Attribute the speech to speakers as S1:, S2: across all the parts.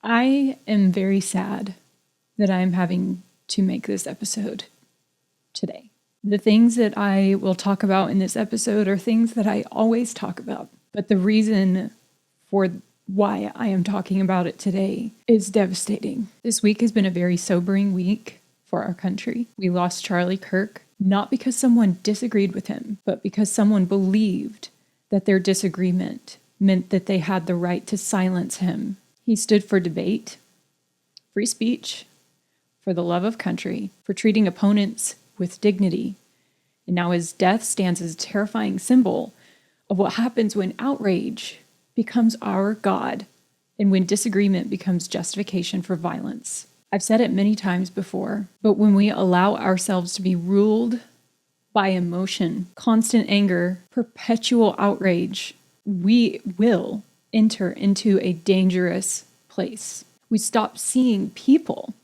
S1: I am very sad that I'm having to make this episode today. The things that I will talk about in this episode are things that I always talk about. But the reason for why I am talking about it today is devastating. This week has been a very sobering week for our country. We lost Charlie Kirk, not because someone disagreed with him, but because someone believed that their disagreement meant that they had the right to silence him. He stood for debate, free speech, for the love of country, for treating opponents with dignity. And now his death stands as a terrifying symbol of what happens when outrage becomes our God and when disagreement becomes justification for violence. I've said it many times before, but when we allow ourselves to be ruled by emotion, constant anger, perpetual outrage, we will enter into a dangerous place. We stop seeing people.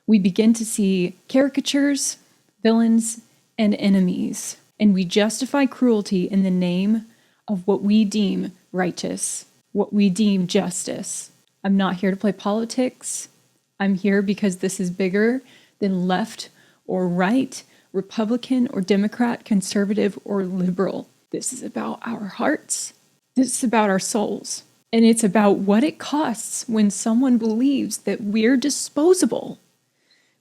S1: We begin to see caricatures, villains, and enemies, and we justify cruelty in the name of what we deem righteous, what we deem justice. I'm not here to play politics. I'm here because this is bigger than left or right, Republican or Democrat, conservative or liberal. This is about our hearts. This is about our souls. And it's about what it costs when someone believes that we're disposable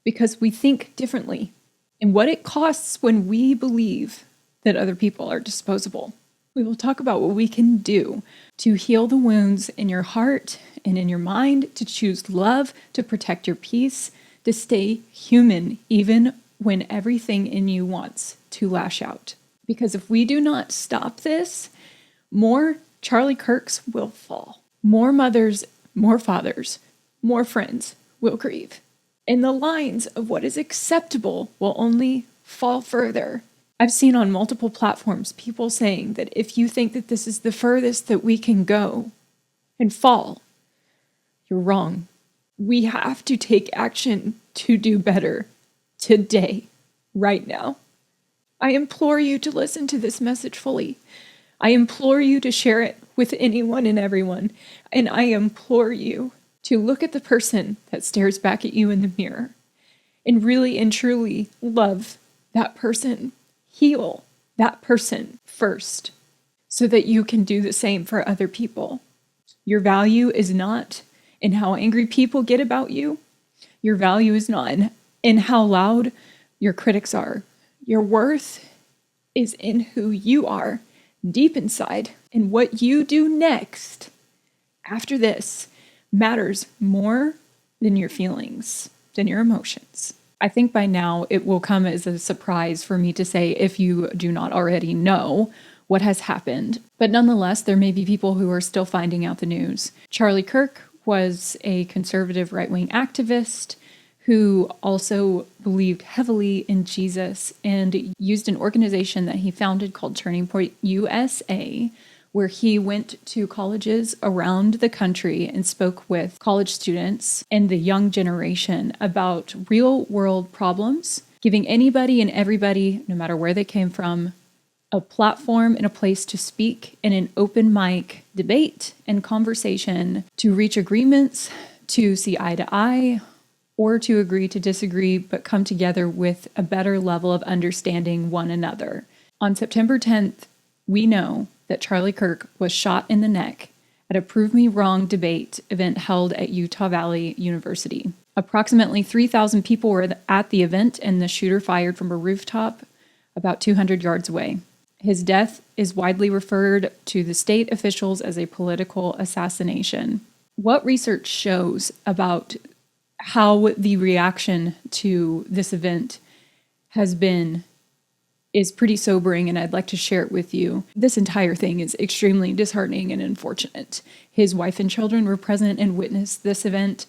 S1: because we think differently, and what it costs when we believe that other people are disposable. We will talk about what we can do to heal the wounds in your heart and in your mind, to choose love, to protect your peace, to stay human even when everything in you wants to lash out. Because if we do not stop this, more Charlie Kirks will fall. More mothers, more fathers, more friends will grieve. And the lines of what is acceptable will only fall further. I've seen on multiple platforms people saying that if you think that this is the furthest that we can go and fall, you're wrong. We have to take action to do better today, right now. I implore you to listen to this message fully. I implore you to share it with anyone and everyone. And I implore you to look at the person that stares back at you in the mirror and really and truly love that person. Heal that person first so that you can do the same for other people. Your value is not in how angry people get about you. Your value is not in how loud your critics are. Your worth is in who you are deep inside, and what you do next after this matters more than your feelings, than your emotions. I think by now it will come as a surprise for me to say, if you do not already know what has happened. But nonetheless, there may be people who are still finding out the news. Charlie Kirk was a conservative right-wing activist who also believed heavily in Jesus and used an organization that he founded called Turning Point USA, where he went to colleges around the country and spoke with college students and the young generation about real-world problems, giving anybody and everybody, no matter where they came from, a platform and a place to speak in an open mic debate and conversation to reach agreements, to see eye to eye, or to agree to disagree, but come together with a better level of understanding one another. On September 10th, we know that Charlie Kirk was shot in the neck at a Prove Me Wrong debate event held at Utah Valley University. Approximately 3,000 people were at the event, and the shooter fired from a rooftop about 200 yards away. His death is widely referred to the state officials as a political assassination. What research shows about how the reaction to this event has been is pretty sobering, and I'd like to share it with you. This entire thing is extremely disheartening and unfortunate. His wife and children were present and witnessed this event.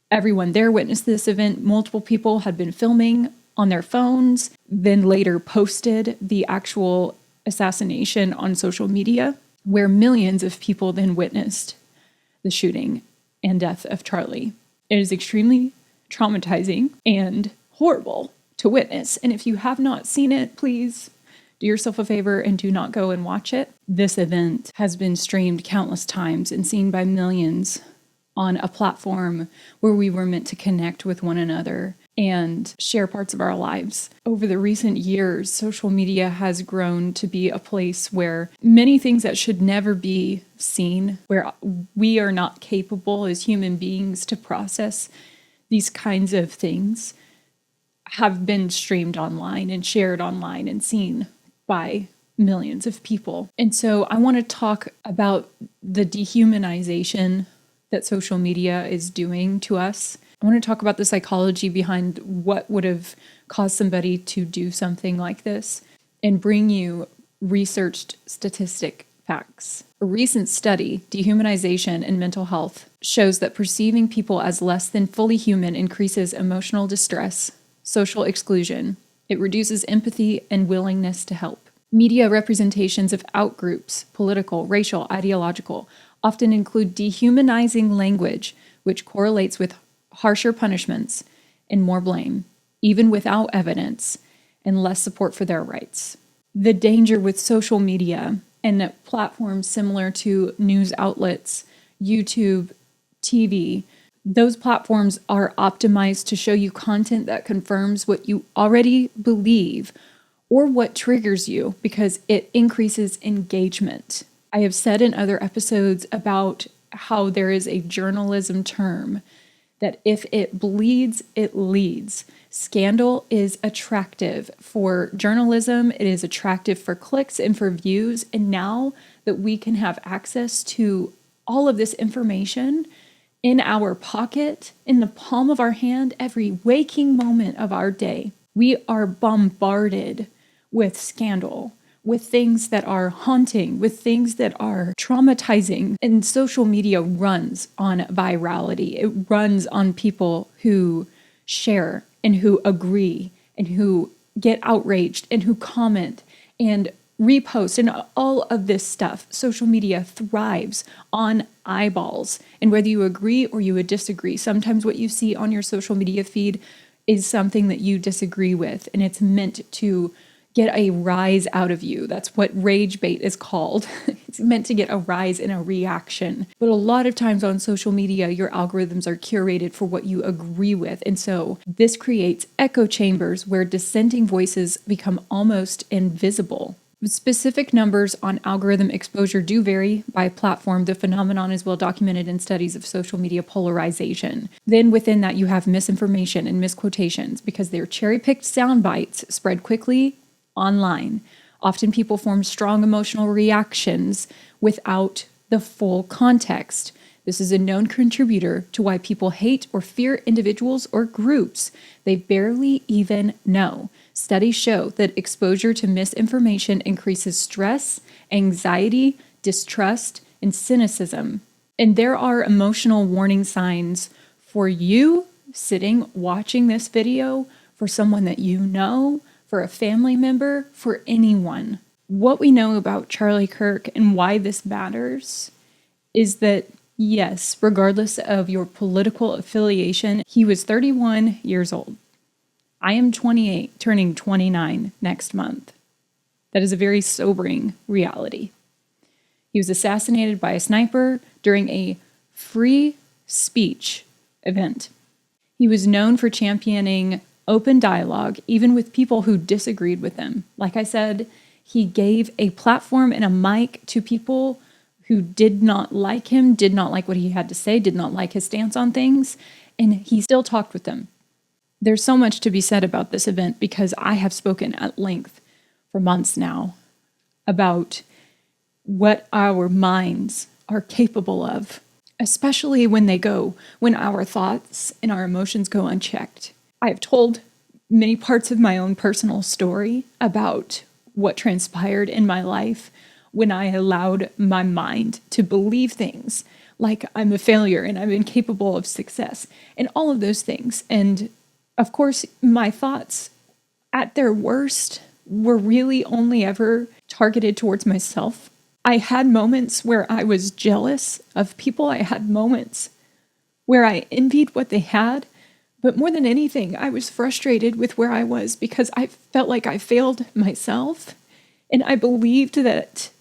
S1: Everyone there witnessed this event. Multiple people had been filming on their phones, then later posted the actual assassination on social media, where millions of people then witnessed the shooting and death of Charlie. It is extremely traumatizing and horrible to witness. And if you have not seen it, please do yourself a favor and do not go and watch it. This event has been streamed countless times and seen by millions on a platform where we were meant to connect with one another and share parts of our lives. Over the recent years, social media has grown to be a place where many things that should never be seen, where we are not capable as human beings to process these kinds of things, have been streamed online and shared online and seen by millions of people. And so I want to talk about the dehumanization that social media is doing to us. I want to talk about the psychology behind what would have caused somebody to do something like this and bring you researched statistic facts. A recent study, Dehumanization and Mental Health, shows that perceiving people as less than fully human increases emotional distress, social exclusion. It reduces empathy and willingness to help. Media representations of outgroups, political, racial, ideological, often include dehumanizing language, which correlates with harsher punishments and more blame, even without evidence, and less support for their rights. The danger with social media and platforms similar to news outlets, YouTube, TV, those platforms are optimized to show you content that confirms what you already believe or what triggers you because it increases engagement. I have said in other episodes about how there is a journalism term that if it bleeds, it leads. Scandal is attractive for journalism. It is attractive for clicks and for views. And now that we can have access to all of this information in our pocket, in the palm of our hand, every waking moment of our day, we are bombarded with scandal, with things that are haunting, with things that are traumatizing. And social media runs on virality. It runs on people who share and who agree and who get outraged and who comment and repost and all of this stuff. Social media thrives on eyeballs. And whether you agree or you would disagree, sometimes what you see on your social media feed is something that you disagree with, and it's meant to get a rise out of you. That's what rage bait is called. It's meant to get a rise in a reaction. But a lot of times on social media, your algorithms are curated for what you agree with. And so this creates echo chambers where dissenting voices become almost invisible. Specific numbers on algorithm exposure do vary by platform. The phenomenon is well documented in studies of social media polarization. Then within that, you have misinformation and misquotations because they're cherry-picked sound bites spread quickly online. Often people form strong emotional reactions without the full context. This is a known contributor to why people hate or fear individuals or groups they barely even know. Studies show that exposure to misinformation increases stress, anxiety, distrust, and cynicism. And there are emotional warning signs for you sitting watching this video, for someone that you know, for a family member, for anyone. What we know about Charlie Kirk and why this matters is that, yes, regardless of your political affiliation, he was 31 years old. I am 28, turning 29 next month. That is a very sobering reality. He was assassinated by a sniper during a free speech event. He was known for championing open dialogue, even with people who disagreed with him. Like I said, he gave a platform and a mic to people who did not like him, did not like what he had to say, did not like his stance on things, and he still talked with them. There's so much to be said about this event because I have spoken at length for months now about what our minds are capable of, especially when our thoughts and our emotions go unchecked. I have told many parts of my own personal story about what transpired in my life when I allowed my mind to believe things like I'm a failure and I'm incapable of success and all of those things. And of course, my thoughts at their worst were really only ever targeted towards myself. I had moments where I was jealous of people. I had moments where I envied what they had. But more than anything, I was frustrated with where I was because I felt like I failed myself. And I believed that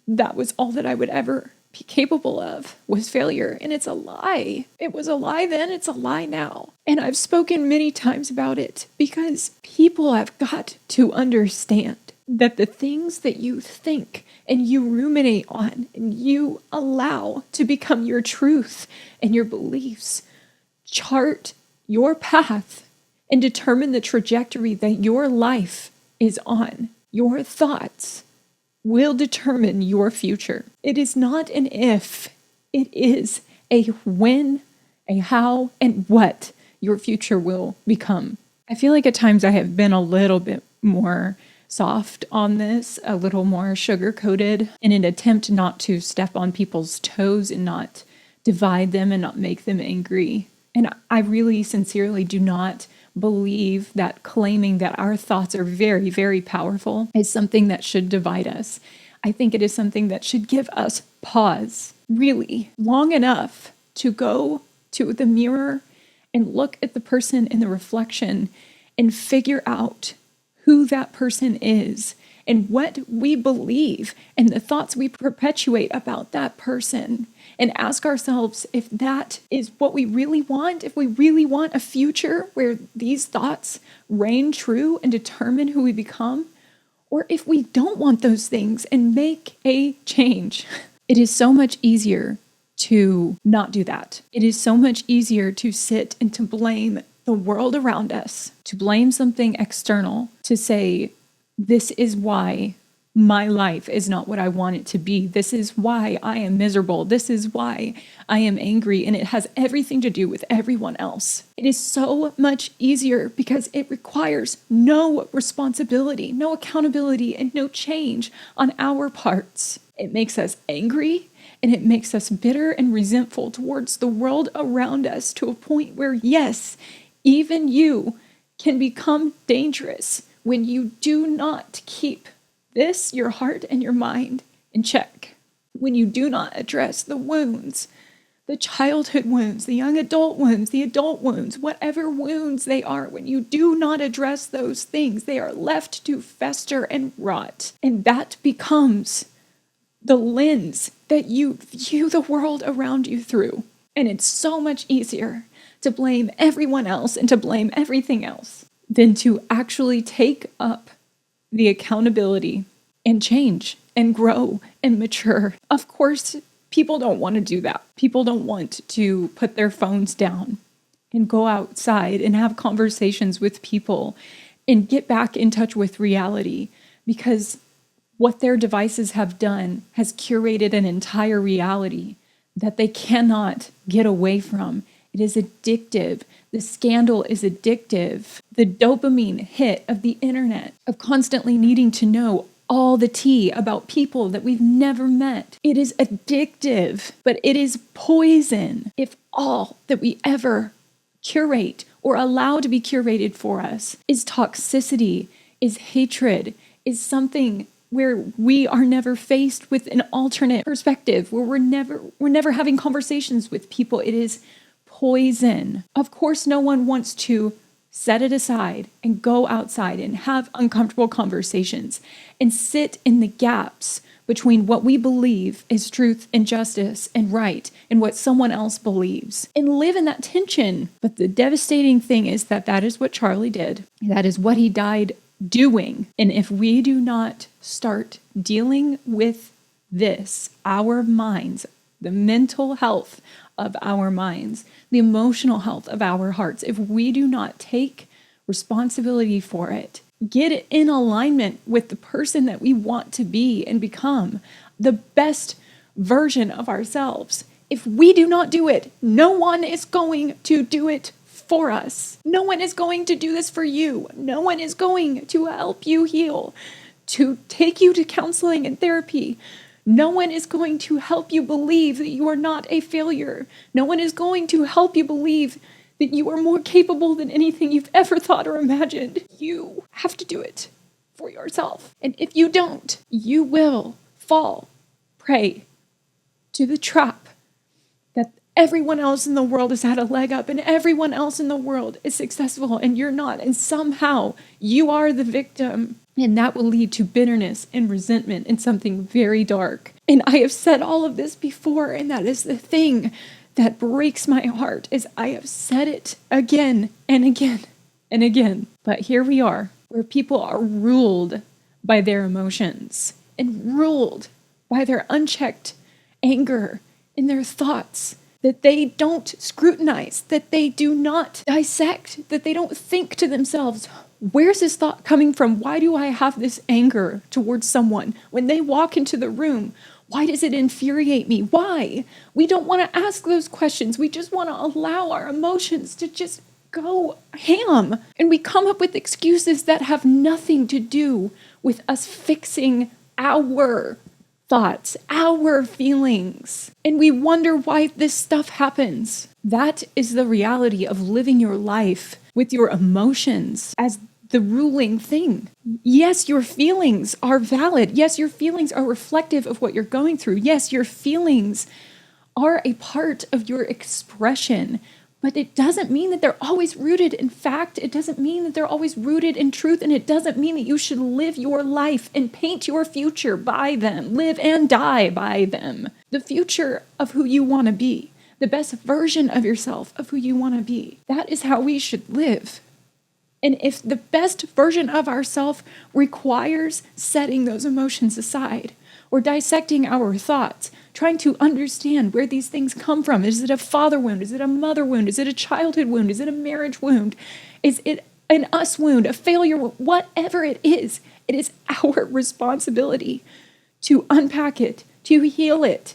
S1: that was all that I would ever capable of was failure. And it's a lie. It was a lie then, it's a lie now. And I've spoken many times about it because people have got to understand that the things that you think and you ruminate on and you allow to become your truth and your beliefs chart your path and determine the trajectory that your life is on. Your thoughts will determine your future. It is not an if, it is a when, a how, and what your future will become. I feel like at times I have been a little bit more soft on this, a little more sugar-coated in an attempt not to step on people's toes and not divide them and not make them angry. And I really sincerely do not believe that claiming that our thoughts are very, very powerful is something that should divide us. I think it is something that should give us pause, really, long enough to go to the mirror and look at the person in the reflection and figure out who that person is and what we believe and the thoughts we perpetuate about that person, and ask ourselves if that is what we really want, if we really want a future where these thoughts reign true and determine who we become, or if we don't want those things and make a change. It is so much easier to not do that. It is so much easier to sit and to blame the world around us, to blame something external, to say, this is why my life is not what I want it to be. This is why I am miserable. This is why I am angry. And it has everything to do with everyone else. It is so much easier because it requires no responsibility, no accountability, and no change on our parts. It makes us angry and it makes us bitter and resentful towards the world around us to a point where, yes, even you can become dangerous when you do not keep this, your heart and your mind, in check. When you do not address the wounds, the childhood wounds, the young adult wounds, the adult wounds, whatever wounds they are, when you do not address those things, they are left to fester and rot. And that becomes the lens that you view the world around you through. And it's so much easier to blame everyone else and to blame everything else than to actually take up the accountability and change and grow and mature. Of course, people don't want to do that. People don't want to put their phones down and go outside and have conversations with people and get back in touch with reality, because what their devices have done has curated an entire reality that they cannot get away from. It is addictive. The scandal is addictive. The dopamine hit of the internet, of constantly needing to know all the tea about people that we've never met. It is addictive, but it is poison if all that we ever curate or allow to be curated for us is toxicity, is hatred, is something where we are never faced with an alternate perspective, where we're never having conversations with people. It is poison. Of course, no one wants to set it aside and go outside and have uncomfortable conversations and sit in the gaps between what we believe is truth and justice and right and what someone else believes, and live in that tension. But the devastating thing is that that is what Charlie did. That is what he died doing. And if we do not start dealing with this, our minds, the mental health of our minds, the emotional health of our hearts, if we do not take responsibility for it, get it in alignment with the person that we want to be and become, the best version of ourselves, if we do not do it, no one is going to do it for us. No one is going to do this for you. No one is going to help you heal, to take you to counseling and therapy. No one is going to help you believe that you are not a failure. No one is going to help you believe that you are more capable than anything you've ever thought or imagined. You have to do it for yourself. And if you don't, you will fall prey to the trap that everyone else in the world has had a leg up and everyone else in the world is successful and you're not. And somehow you are the victim. And that will lead to bitterness and resentment and something very dark. And I have said all of this before, and that is the thing that breaks my heart, is I have said it again and again and again. But here we are, where people are ruled by their emotions and ruled by their unchecked anger and their thoughts that they don't scrutinize, that they do not dissect, that they don't think to themselves, where's this thought coming from? Why do I have this anger towards someone? When they walk into the room, why does it infuriate me? Why? We don't want to ask those questions. We just want to allow our emotions to just go ham. And we come up with excuses that have nothing to do with us fixing our thoughts, our feelings. And we wonder why this stuff happens. That is the reality of living your life with your emotions as the ruling thing. Yes, your feelings are valid. Yes, your feelings are reflective of what you're going through. Yes, your feelings are a part of your expression, but it doesn't mean that they're always rooted in fact. It doesn't mean that they're always rooted in truth, and it doesn't mean that you should live your life and paint your future by them, live and die by them. The future of who you want to be, the best version of yourself of who you want to be. That is how we should live. And if the best version of ourselves requires setting those emotions aside or dissecting our thoughts, trying to understand where these things come from. Is it a father wound? Is it a mother wound? Is it a childhood wound? Is it a marriage wound? Is it an us wound, a failure wound? Whatever it is our responsibility to unpack it, to heal it,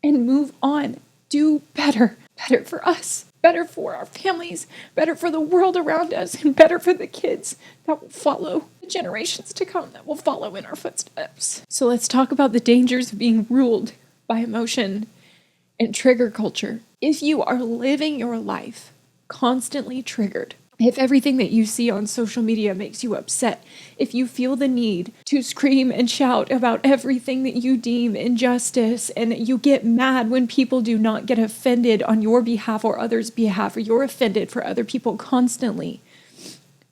S1: and move on. Do better. Better for us. Better for our families, better for the world around us, and better for the kids that will follow, the generations to come that will follow in our footsteps. So let's talk about the dangers of being ruled by emotion and trigger culture. If you are living your life constantly triggered, if everything that you see on social media makes you upset, if you feel the need to scream and shout about everything that you deem injustice, and you get mad when people do not get offended on your behalf or others' behalf, or you're offended for other people constantly,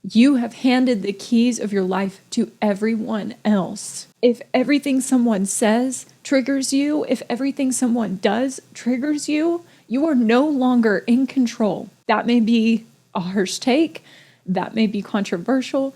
S1: you have handed the keys of your life to everyone else. If everything someone says triggers you, if everything someone does triggers you, you are no longer in control. That may be a harsh take, that may be controversial.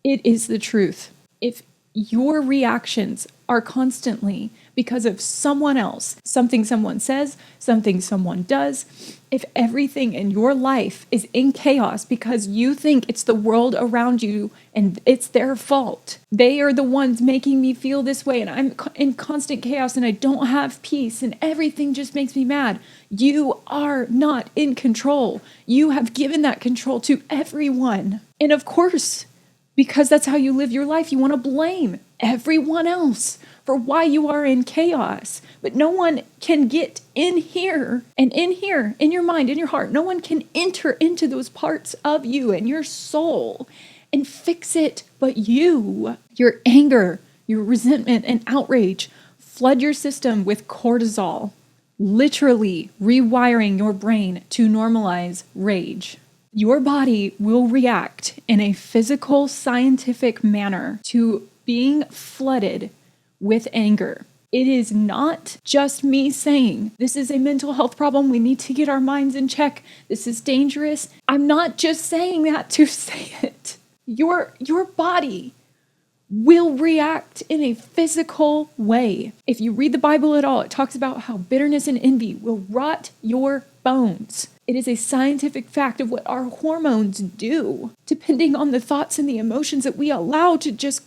S1: It is the truth. If your reactions are constantly because of someone else, something someone says, something someone does, if everything in your life is in chaos because you think it's the world around you and it's their fault, they are the ones making me feel this way and I'm in constant chaos and I don't have peace and everything just makes me mad, you are not in control. You have given that control to everyone. And of course, because that's how you live your life, you want to blame everyone else for why you are in chaos. But no one can get in here, and in here, in your mind, in your heart, no one can enter into those parts of you and your soul and fix it but you. Your anger, your resentment, and outrage flood your system with cortisol, literally rewiring your brain to normalize rage. Your body will react in a physical, scientific manner to being flooded with anger. It is not just me saying, this is a mental health problem. We need to get our minds in check. This is dangerous. I'm not just saying that to say it. Your body will react in a physical way. If you read the Bible at all, it talks about how bitterness and envy will rot your bones. It is a scientific fact of what our hormones do, depending on the thoughts and the emotions that we allow to just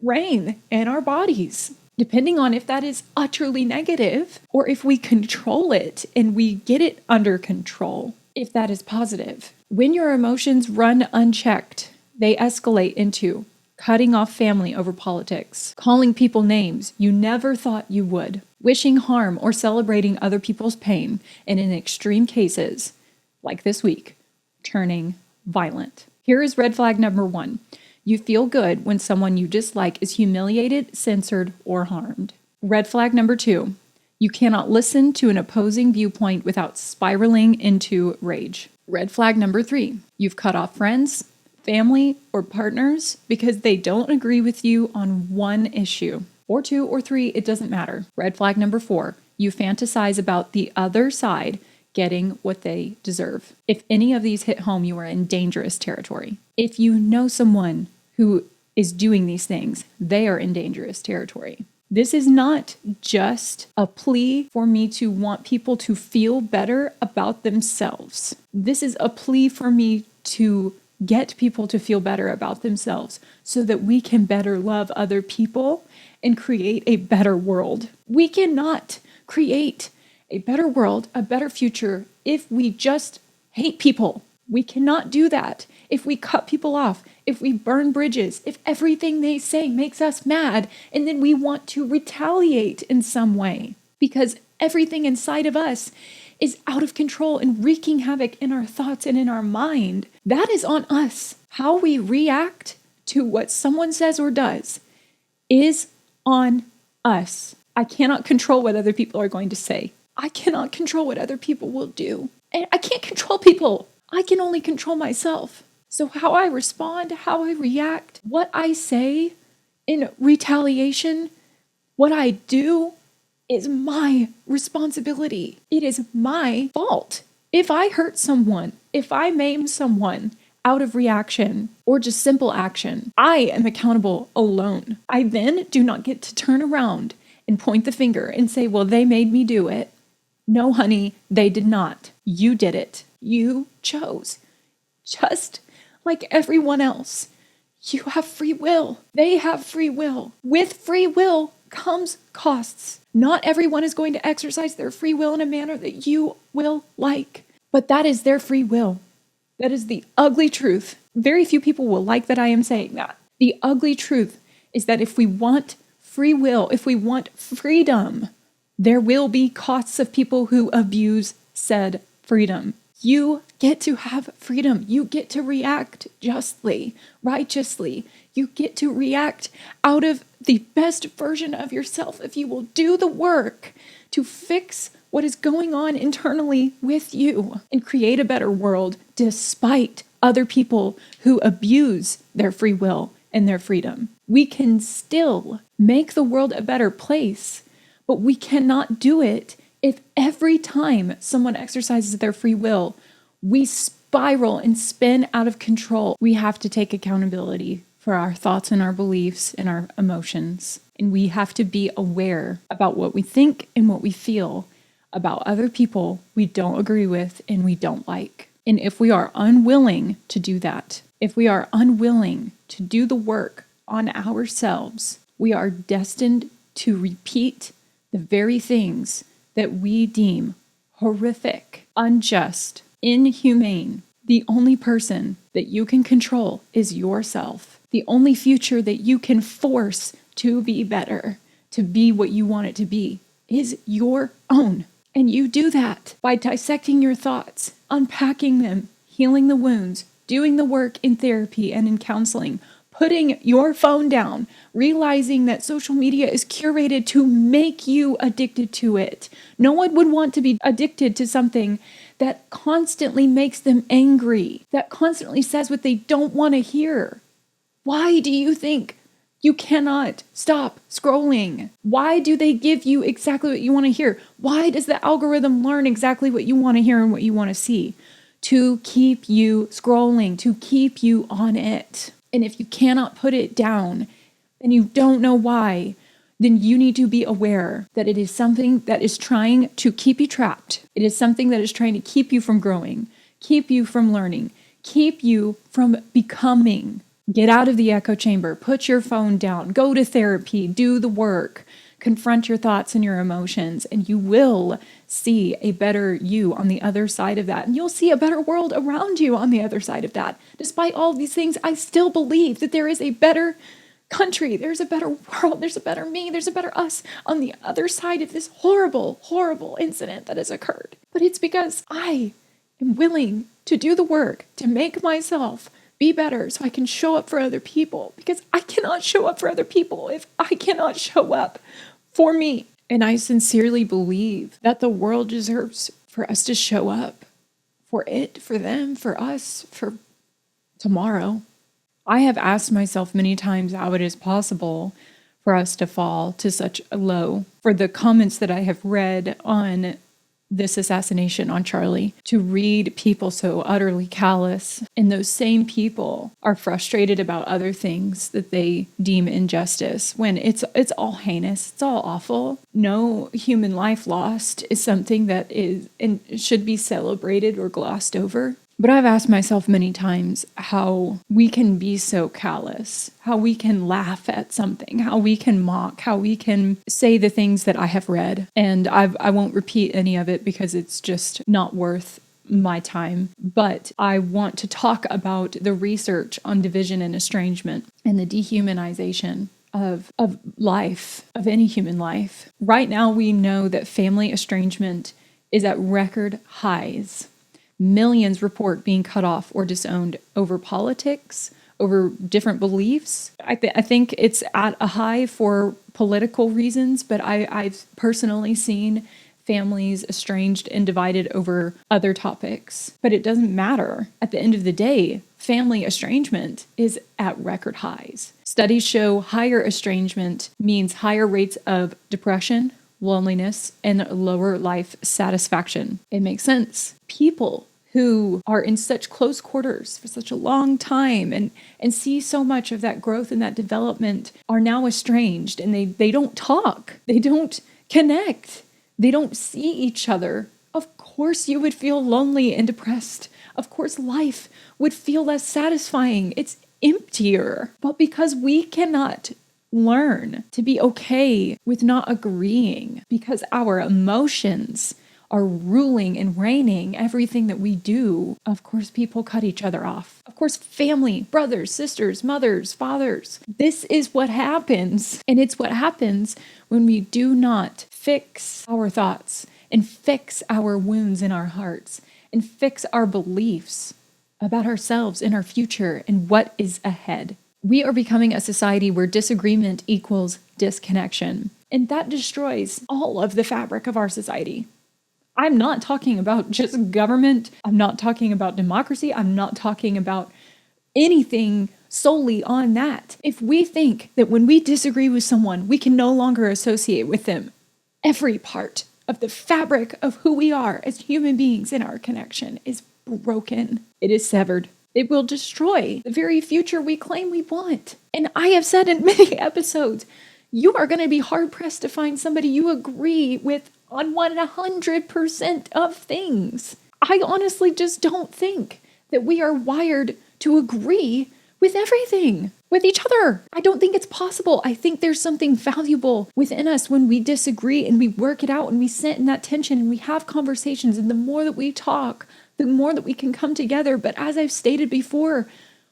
S1: reign in our bodies, depending on if that is utterly negative or if we control it and we get it under control, if that is positive. When your emotions run unchecked, they escalate into cutting off family over politics, calling people names you never thought you would, wishing harm or celebrating other people's pain, and in extreme cases, like this week, turning violent. Here is red flag number 1. You feel good when someone you dislike is humiliated, censored, or harmed. Red flag number 2. You cannot listen to an opposing viewpoint without spiraling into rage. Red flag number 3. You've cut off friends, family or partners because they don't agree with you on one issue, or two or three, it doesn't matter. Red flag number 4, you fantasize about the other side getting what they deserve. If any of these hit home, you are in dangerous territory. If you know someone who is doing these things, they are in dangerous territory. This is not just a plea for me to want people to feel better about themselves. This is a plea for me to get people to feel better about themselves so that we can better love other people and create a better world. We cannot create a better world, a better future, if we just hate people. We cannot do that if we cut people off, if we burn bridges, if everything they say makes us mad, and then we want to retaliate in some way because everything inside of us is out of control and wreaking havoc in our thoughts and in our mind. That is on us. How we react to what someone says or does is on us. I cannot control what other people are going to say. I cannot control what other people will do. And I can't control people. I can only control myself. So how I respond, how I react, what I say in retaliation, what I do is my responsibility. It is my fault. If I hurt someone, if I maim someone out of reaction or just simple action, I am accountable alone. I then do not get to turn around and point the finger and say, well, they made me do it. No, honey, they did not. You did it. You chose. Just like everyone else, you have free will. They have free will. With free will comes costs. Not everyone is going to exercise their free will in a manner that you will like, but that is their free will. That is the ugly truth. Very few people will like that I am saying that. The ugly truth is that if we want free will, if we want freedom, there will be costs of people who abuse said freedom. You get to have freedom. You get to react justly, righteously. You get to react out of the best version of yourself if you will do the work to fix what is going on internally with you and create a better world despite other people who abuse their free will and their freedom. We can still make the world a better place, but we cannot do it if every time someone exercises their free will, we spiral and spin out of control. We have to take accountability for our thoughts and our beliefs and our emotions. And we have to be aware about what we think and what we feel about other people we don't agree with and we don't like. And if we are unwilling to do that, if we are unwilling to do the work on ourselves, we are destined to repeat the very things that we deem horrific, unjust, inhumane. The only person that you can control is yourself. The only future that you can force to be better, to be what you want it to be, is your own. And you do that by dissecting your thoughts, unpacking them, healing the wounds, doing the work in therapy and in counseling, putting your phone down, realizing that social media is curated to make you addicted to it. No one would want to be addicted to something that constantly makes them angry, that constantly says what they don't want to hear. Why do you think you cannot stop scrolling? Why do they give you exactly what you want to hear? Why does the algorithm learn exactly what you want to hear and what you want to see? To keep you scrolling, to keep you on it. And if you cannot put it down and you don't know why, then you need to be aware that it is something that is trying to keep you trapped. It is something that is trying to keep you from growing, keep you from learning, keep you from becoming. Get out of the echo chamber, put your phone down, go to therapy, do the work, confront your thoughts and your emotions, and you will see a better you on the other side of that. And you'll see a better world around you on the other side of that. Despite all of these things, I still believe that there is a better country, there's a better world, there's a better me, there's a better us on the other side of this horrible, horrible incident that has occurred. But it's because I am willing to do the work to make myself be better so I can show up for other people, because I cannot show up for other people if I cannot show up for me. And I sincerely believe that the world deserves for us to show up for it, for them, for us, for tomorrow. I have asked myself many times how it is possible for us to fall to such a low. For the comments that I have read on this assassination on Charlie, to read people so utterly callous, and those same people are frustrated about other things that they deem injustice, when it's all heinous, it's all awful. No human life lost is something that is and should be celebrated or glossed over. But I've asked myself many times how we can be so callous, how we can laugh at something, how we can mock, how we can say the things that I have read. And I won't repeat any of it because it's just not worth my time. But I want to talk about the research on division and estrangement and the dehumanization of life, of any human life. Right now, we know that family estrangement is at record highs. Millions report being cut off or disowned over politics, over different beliefs. I think it's at a high for political reasons, but I've personally seen families estranged and divided over other topics. But it doesn't matter. At the end of the day, family estrangement is at record highs. Studies show higher estrangement means higher rates of depression, loneliness, and lower life satisfaction. It makes sense. People who are in such close quarters for such a long time and see so much of that growth and that development are now estranged, and they don't talk, they don't connect, they don't see each other. Of course you would feel lonely and depressed. Of course life would feel less satisfying. It's emptier. But because we cannot learn to be okay with not agreeing, because our emotions are ruling and reigning everything that we do, of course people cut each other off. Of course family, brothers, sisters, mothers, fathers. This is what happens. And it's what happens when we do not fix our thoughts and fix our wounds in our hearts and fix our beliefs about ourselves and our future and what is ahead. We are becoming a society where disagreement equals disconnection, and that destroys all of the fabric of our society. I'm not talking about just government. I'm not talking about democracy. I'm not talking about anything solely on that. If we think that when we disagree with someone, we can no longer associate with them, every part of the fabric of who we are as human beings in our connection is broken. It is severed. It will destroy the very future we claim we want. And I have said in many episodes, you are going to be hard-pressed to find somebody you agree with on 100% of things. I honestly just don't think that we are wired to agree with everything, with each other. I don't think it's possible. I think there's something valuable within us when we disagree and we work it out and we sit in that tension and we have conversations. And the more that we talk, the more that we can come together. But as I've stated before,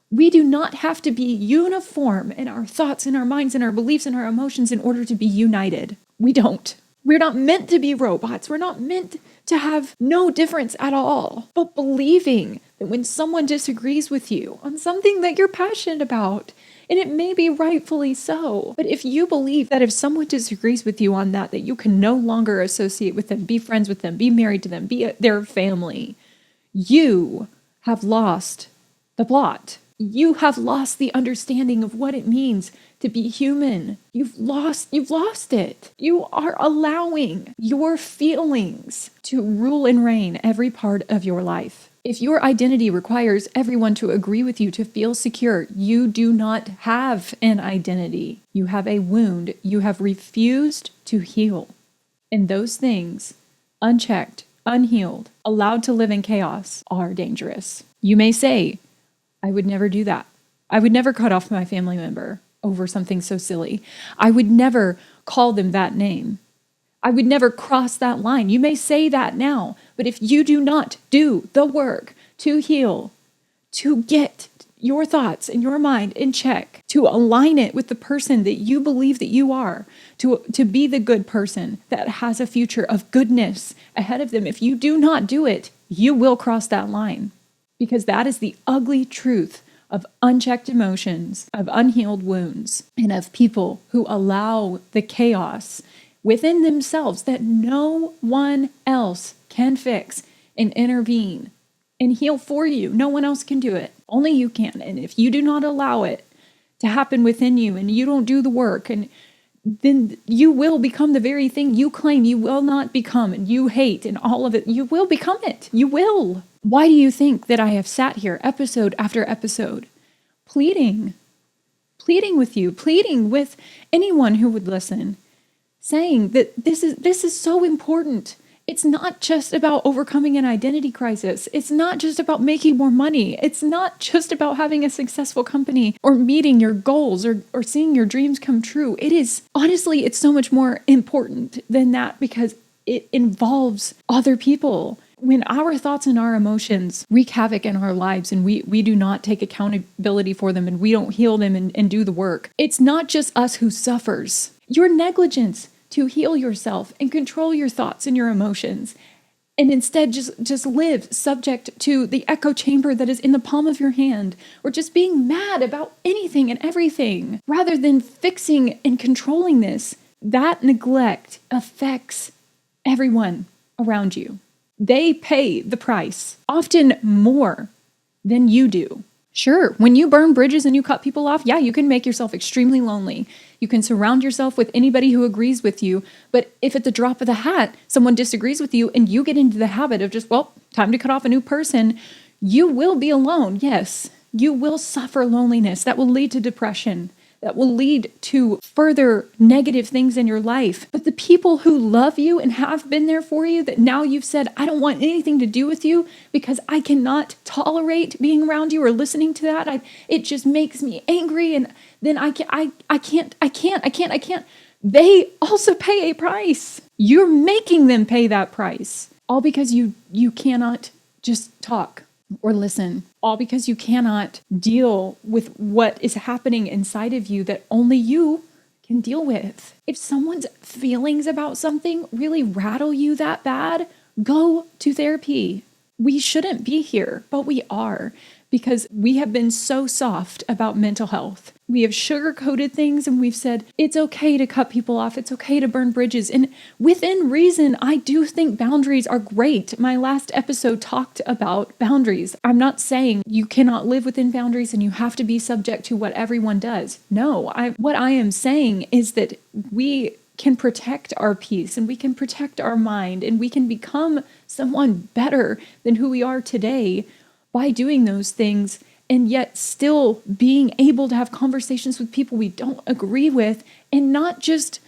S1: we do not have to be uniform in our thoughts, in our minds, in our beliefs, in our emotions in order to be united. We don't. We're not meant to be robots. We're not meant to have no difference at all. But believing that when someone disagrees with you on something that you're passionate about, and it may be rightfully so, but if you believe that if someone disagrees with you on that you can no longer associate with them, be friends with them, be married to them, be their family, you have lost the plot. You have lost the understanding of what it means to be human. You've lost it. You are allowing your feelings to rule and reign every part of your life. If your identity requires everyone to agree with you to feel secure, you do not have an identity. You have a wound you have refused to heal. And those things, unchecked, unhealed, allowed to live in chaos, are dangerous. You may say, I would never do that. I would never cut off my family member over something so silly. I would never call them that name. I would never cross that line. You may say that now, but if you do not do the work to heal, to get your thoughts and your mind in check, to align it with the person that you believe that you are, to be the good person that has a future of goodness ahead of them, if you do not do it, you will cross that line. Because that is the ugly truth of unchecked emotions, of unhealed wounds, and of people who allow the chaos within themselves that no one else can fix and intervene and heal for you. No one else can do it. Only you can. And if you do not allow it to happen within you and you don't do the work, and then you will become the very thing you claim you will not become and you hate and all of it. You will become it. You will. Why do you think that I have sat here episode after episode pleading with you, pleading with anyone who would listen, saying that this is so important. It's not just about overcoming an identity crisis. It's not just about making more money. It's not just about having a successful company or meeting your goals or seeing your dreams come true. It is, honestly, it's so much more important than that because it involves other people. When our thoughts and our emotions wreak havoc in our lives and we do not take accountability for them and we don't heal them and do the work, it's not just us who suffers. Your negligence to heal yourself and control your thoughts and your emotions, and instead just live subject to the echo chamber that is in the palm of your hand, or just being mad about anything and everything, rather than fixing and controlling this. That neglect affects everyone around you. They pay the price, often more than you do. Sure, when you burn bridges and you cut people off, yeah, you can make yourself extremely lonely. You can surround yourself with anybody who agrees with you. But if at the drop of the hat, someone disagrees with you and you get into the habit of just, well, time to cut off a new person, you will be alone. Yes, you will suffer loneliness. That will lead to depression. That will lead to further negative things in your life. But the people who love you and have been there for you, that now you've said, I don't want anything to do with you because I cannot tolerate being around you or listening to that. It just makes me angry. And then I can't. They also pay a price. You're making them pay that price. All because you cannot just talk or listen, all because you cannot deal with what is happening inside of you that only you can deal with. If someone's feelings about something really rattle you that bad, go to therapy. We shouldn't be here, but we are, because we have been so soft about mental health. We have sugar-coated things and we've said, it's okay to cut people off. It's okay to burn bridges. And within reason, I do think boundaries are great. My last episode talked about boundaries. I'm not saying you cannot live within boundaries and you have to be subject to what everyone does. No, what I am saying is that we can protect our peace and we can protect our mind and we can become someone better than who we are today by doing those things, and yet still being able to have conversations with people we don't agree with and not just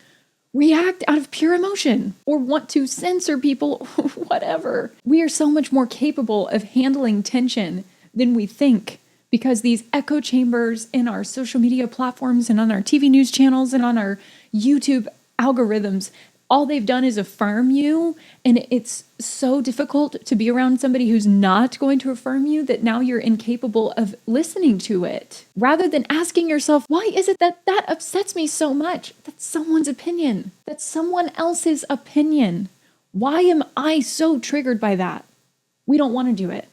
S1: react out of pure emotion or want to censor people or whatever. We are so much more capable of handling tension than we think, because these echo chambers in our social media platforms and on our TV news channels and on our YouTube algorithms, all they've done is affirm you, and it's so difficult to be around somebody who's not going to affirm you that now you're incapable of listening to it. Rather than asking yourself, why is it that upsets me so much? That's someone's opinion. That's someone else's opinion. Why am I so triggered by that? We don't want to do it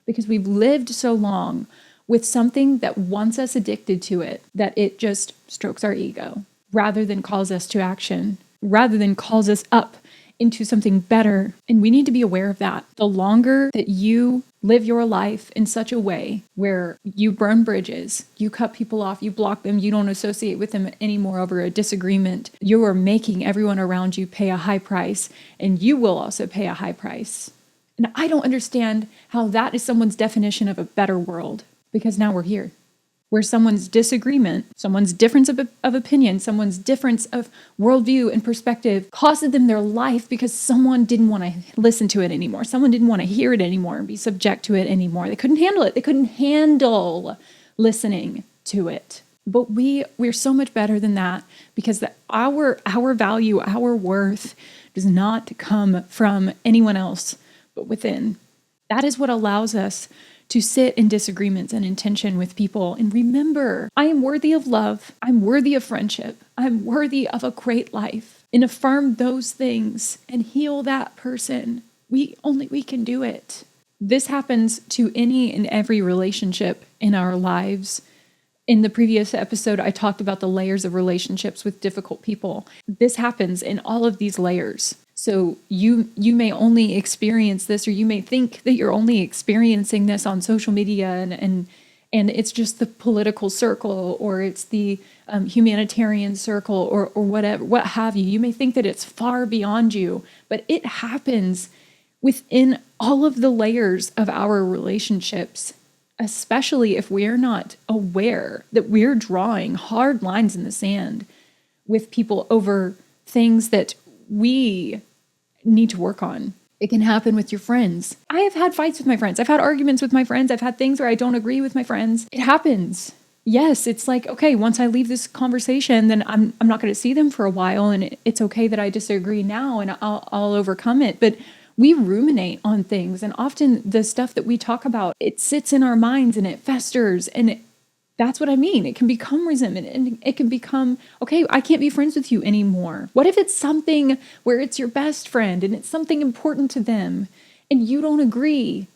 S1: because we've lived so long with something that wants us addicted to it that it just strokes our ego rather than calls us to action, rather than calls us up into something better. And we need to be aware of that. The longer that you live your life in such a way where you burn bridges, you cut people off, you block them, you don't associate with them anymore over a disagreement, you are making everyone around you pay a high price, and you will also pay a high price. And I don't understand how that is someone's definition of a better world, because now we're here, where someone's disagreement, someone's difference of opinion, someone's difference of worldview and perspective costed them their life because someone didn't want to listen to it anymore. Someone didn't want to hear it anymore and be subject to it anymore. They couldn't handle it. They couldn't handle listening to it. But we're so much better than that, because our value, our worth does not come from anyone else but within. That is what allows us to sit in disagreements and in tension with people and remember, I am worthy of love. I'm worthy of friendship. I'm worthy of a great life. And affirm those things and heal that person. Only we can do it. This happens to any and every relationship in our lives. In the previous episode, I talked about the layers of relationships with difficult people. This happens in all of these layers. So you may only experience this, or you may think that you're only experiencing this on social media, and it's just the political circle, or it's the humanitarian circle, or whatever, what have you. You may think that it's far beyond you, but it happens within all of the layers of our relationships, especially if we're not aware that we're drawing hard lines in the sand with people over things that we need to work on. It can happen with your friends. I have had fights with my friends. I've had arguments with my friends. I've had things where I don't agree with my friends. It happens. Yes, it's like, okay, once I leave this conversation, then I'm not going to see them for a while, and it's okay that I disagree now, and I'll overcome it. But we ruminate on things, and often the stuff that we talk about, it sits in our minds and it festers, and that's what I mean. It can become resentment, and it can become, okay, I can't be friends with you anymore. What if it's something where it's your best friend and it's something important to them and you don't agree?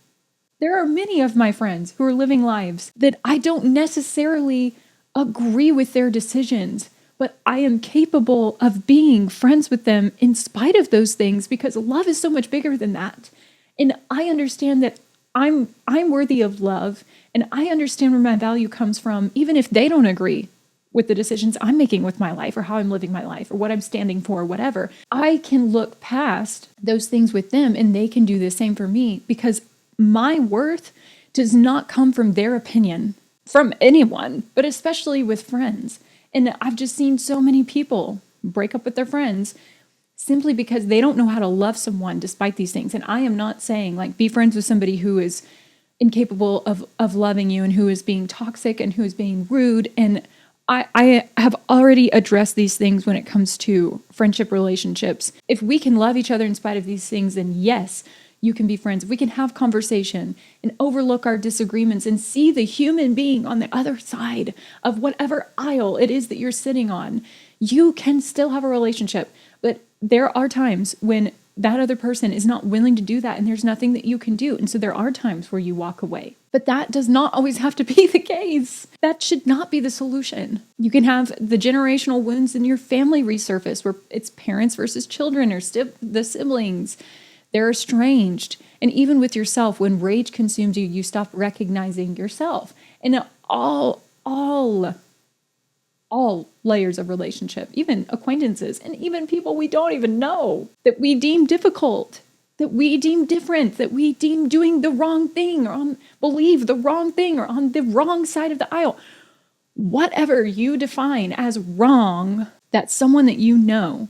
S1: There are many of my friends who are living lives that I don't necessarily agree with their decisions, but I am capable of being friends with them in spite of those things, because love is so much bigger than that. And I understand that I'm worthy of love, and I understand where my value comes from, even if they don't agree with the decisions I'm making with my life, or how I'm living my life, or what I'm standing for, or whatever. I can look past those things with them, and they can do the same for me, because my worth does not come from their opinion, from anyone, but especially with friends. And I've just seen so many people break up with their friends simply because they don't know how to love someone despite these things. And I am not saying, like, be friends with somebody who is incapable of loving you, and who is being toxic, and who is being rude. And I have already addressed these things when it comes to friendship relationships. If we can love each other in spite of these things, then yes, you can be friends. If we can have conversation and overlook our disagreements and see the human being on the other side of whatever aisle it is that you're sitting on, you can still have a relationship. But there are times when that other person is not willing to do that, and there's nothing that you can do. And so there are times where you walk away. But that does not always have to be the case. That should not be the solution. You can have the generational wounds in your family resurface, where it's parents versus children, or the siblings. They're estranged. And even with yourself, when rage consumes you, you stop recognizing yourself. And all layers of relationship, even acquaintances, and even people we don't even know, that we deem difficult, that we deem different, that we deem doing the wrong thing, or believe the wrong thing, or on the wrong side of the aisle. Whatever you define as wrong, that someone that you know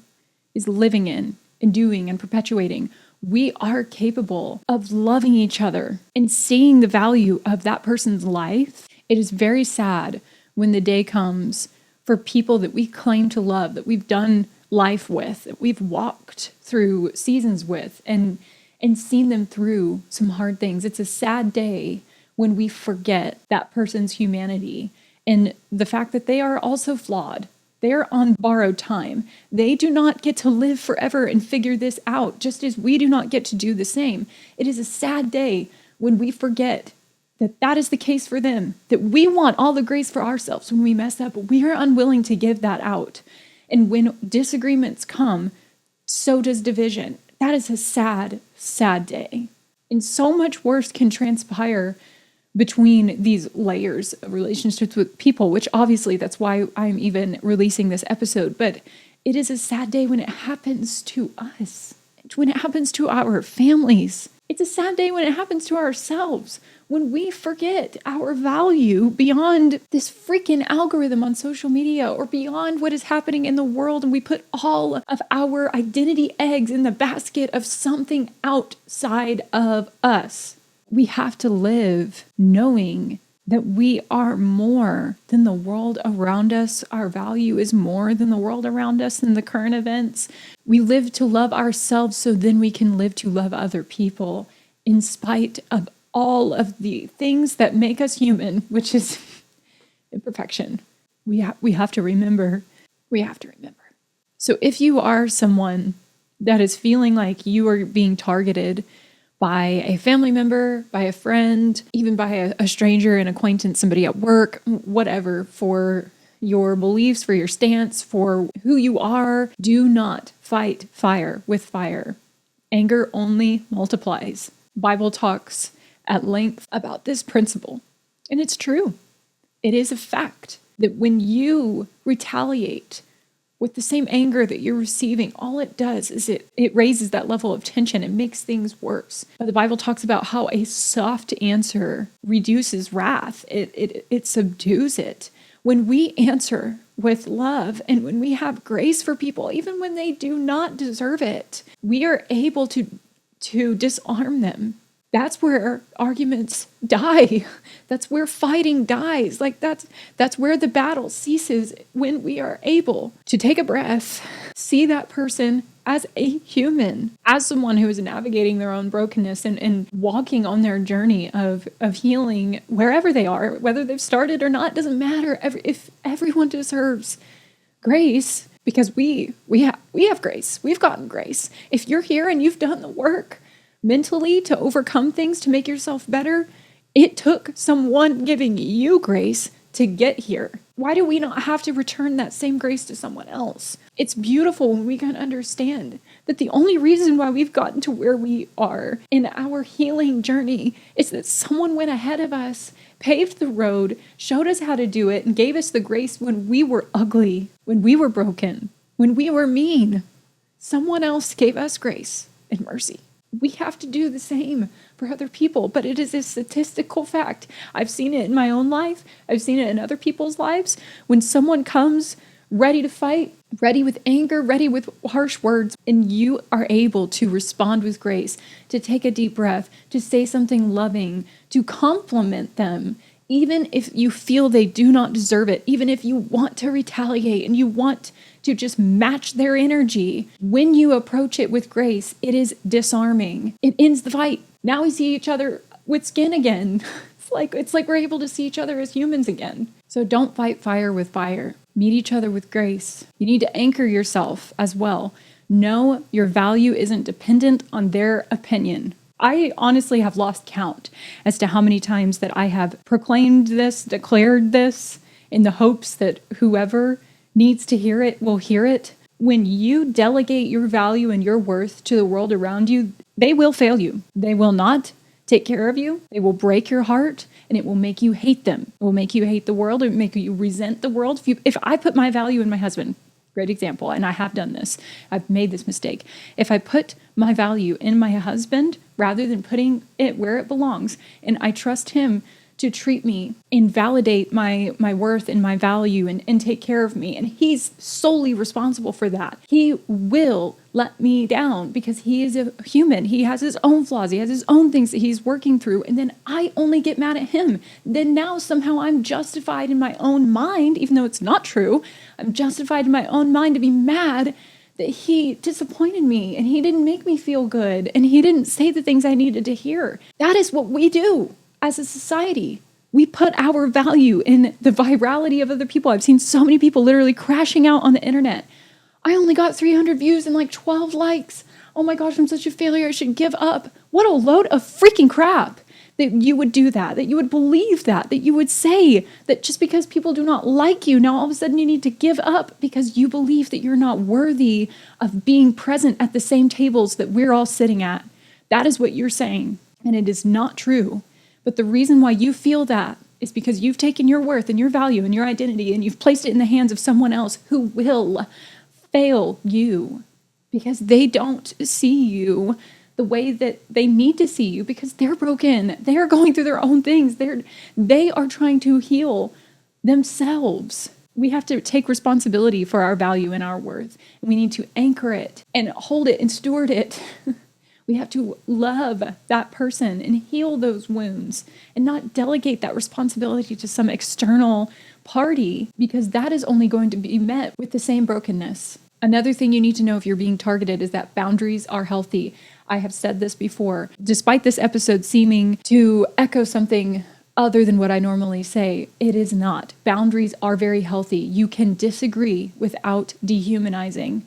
S1: is living in and doing and perpetuating, we are capable of loving each other and seeing the value of that person's life. It is very sad when the day comes for people that we claim to love, that we've done life with, that we've walked through seasons with, and seen them through some hard things. It's a sad day when we forget that person's humanity and the fact that they are also flawed. They're on borrowed time. They do not get to live forever and figure this out, just as we do not get to do the same. It is a sad day when we forget that is the case for them, that we want all the grace for ourselves when we mess up, but we are unwilling to give that out. And when disagreements come, so does division. That is a sad, sad day. And so much worse can transpire between these layers of relationships with people, which obviously that's why I'm even releasing this episode. But it is a sad day when it happens to us, when it happens to our families. It's a sad day when it happens to ourselves, when we forget our value beyond this freaking algorithm on social media, or beyond what is happening in the world, and we put all of our identity eggs in the basket of something outside of us. We have to live knowing that we are more than the world around us. Our value is more than the world around us and the current events. We live to love ourselves, so then we can live to love other people in spite of all of the things that make us human, which is imperfection. We have to remember. We have to remember. So if you are someone that is feeling like you are being targeted by a family member, by a friend, even by a stranger, an acquaintance, somebody at work, whatever, for your beliefs, for your stance, for who you are. Do not fight fire with fire. Anger only multiplies. Bible talks at length about this principle, and it's true. It is a fact that when you retaliate with the same anger that you're receiving, all it does is it raises that level of tension. It makes things worse. But the Bible talks about how a soft answer reduces wrath. It subdues it. When we answer with love and when we have grace for people, even when they do not deserve it, we are able to disarm them. That's where arguments die. That's where fighting dies. Like that's where the battle ceases, when we are able to take a breath, see that person as a human, as someone who is navigating their own brokenness and walking on their journey of healing wherever they are, whether they've started or not, doesn't matter. If everyone deserves grace, because we have grace. We've gotten grace. If you're here and you've done the work mentally to overcome things, to make yourself better, it took someone giving you grace to get here. Why do we not have to return that same grace to someone else? It's beautiful when we can understand that the only reason why we've gotten to where we are in our healing journey is that someone went ahead of us, paved the road, showed us how to do it, and gave us the grace when we were ugly, when we were broken, when we were mean. Someone else gave us grace and mercy. We have to do the same for other people, but it is a statistical fact. I've seen it in my own life. I've seen it in other people's lives. When someone comes ready to fight, ready with anger, ready with harsh words, and you are able to respond with grace, to take a deep breath, to say something loving, to compliment them, even if you feel they do not deserve it, even if you want to retaliate and you want to just match their energy, when you approach it with grace, it is disarming. It ends the fight. Now we see each other with skin again. It's like we're able to see each other as humans again. So don't fight fire with fire. Meet each other with grace. You need to anchor yourself as well. Know your value isn't dependent on their opinion. I honestly have lost count as to how many times that I have proclaimed this, declared this, in the hopes that whoever needs to hear it will hear it. When you delegate your value and your worth to the world around you, they will fail you. They will not take care of you. They will break your heart, and it will make you hate them. It will make you hate the world. It will make you resent the world. If I put my value in my husband, great example, and I have done this, I've made this mistake. If I put my value in my husband rather than putting it where it belongs, and I trust him to treat me and validate my worth and my value and take care of me, and he's solely responsible for that, he will let me down because he is a human. He has his own flaws. He has his own things that he's working through. And then I only get mad at him. Then now somehow I'm justified in my own mind, even though it's not true. I'm justified in my own mind to be mad that he disappointed me and he didn't make me feel good and he didn't say the things I needed to hear. That is what we do as a society. We put our value in the virality of other people. I've seen so many people literally crashing out on the internet. I only got 300 views and like 12 likes. Oh my gosh, I'm such a failure. I should give up. What a load of freaking crap that you would do that you would believe that you would say that just because people do not like you, now all of a sudden you need to give up because you believe that you're not worthy of being present at the same tables that we're all sitting at. That is what you're saying, and it is not true. But the reason why you feel that is because you've taken your worth and your value and your identity and you've placed it in the hands of someone else who will fail you because they don't see you the way that they need to see you because they're broken. They are going through their own things. They are trying to heal themselves. We have to take responsibility for our value and our worth. And we need to anchor it and hold it and steward it. We have to love that person and heal those wounds and not delegate that responsibility to some external party because that is only going to be met with the same brokenness. Another thing you need to know if you're being targeted is that boundaries are healthy. I have said this before. Despite this episode seeming to echo something other than what I normally say, it is not. Boundaries are very healthy. You can disagree without dehumanizing.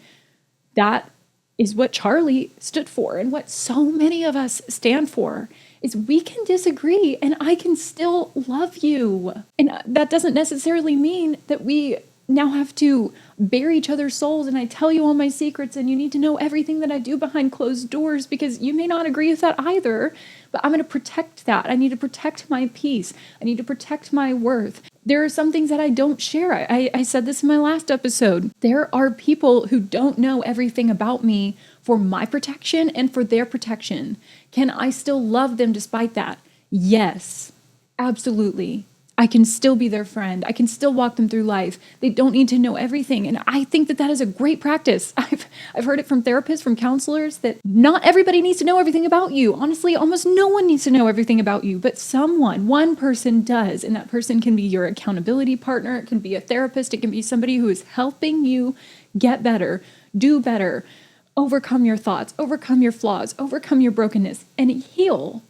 S1: That is what Charlie stood for and what so many of us stand for. is we can disagree and I can still love you. And that doesn't necessarily mean that we now have to bare each other's souls and I tell you all my secrets and you need to know everything that I do behind closed doors, because you may not agree with that either, but I'm going to protect that. I need to protect my peace. I need to protect my worth. There are some things that I don't share. I said this in my last episode. There are people who don't know everything about me for my protection and for their protection. Can I still love them despite that? Yes, absolutely. I can still be their friend. I can still walk them through life. They don't need to know everything. And I think that that is a great practice. I've heard it from therapists, from counselors, that not everybody needs to know everything about you. Honestly, almost no one needs to know everything about you, but one person does. And that person can be your accountability partner. It can be a therapist. It can be somebody who is helping you get better, do better, overcome your thoughts, overcome your flaws, overcome your brokenness, and heal.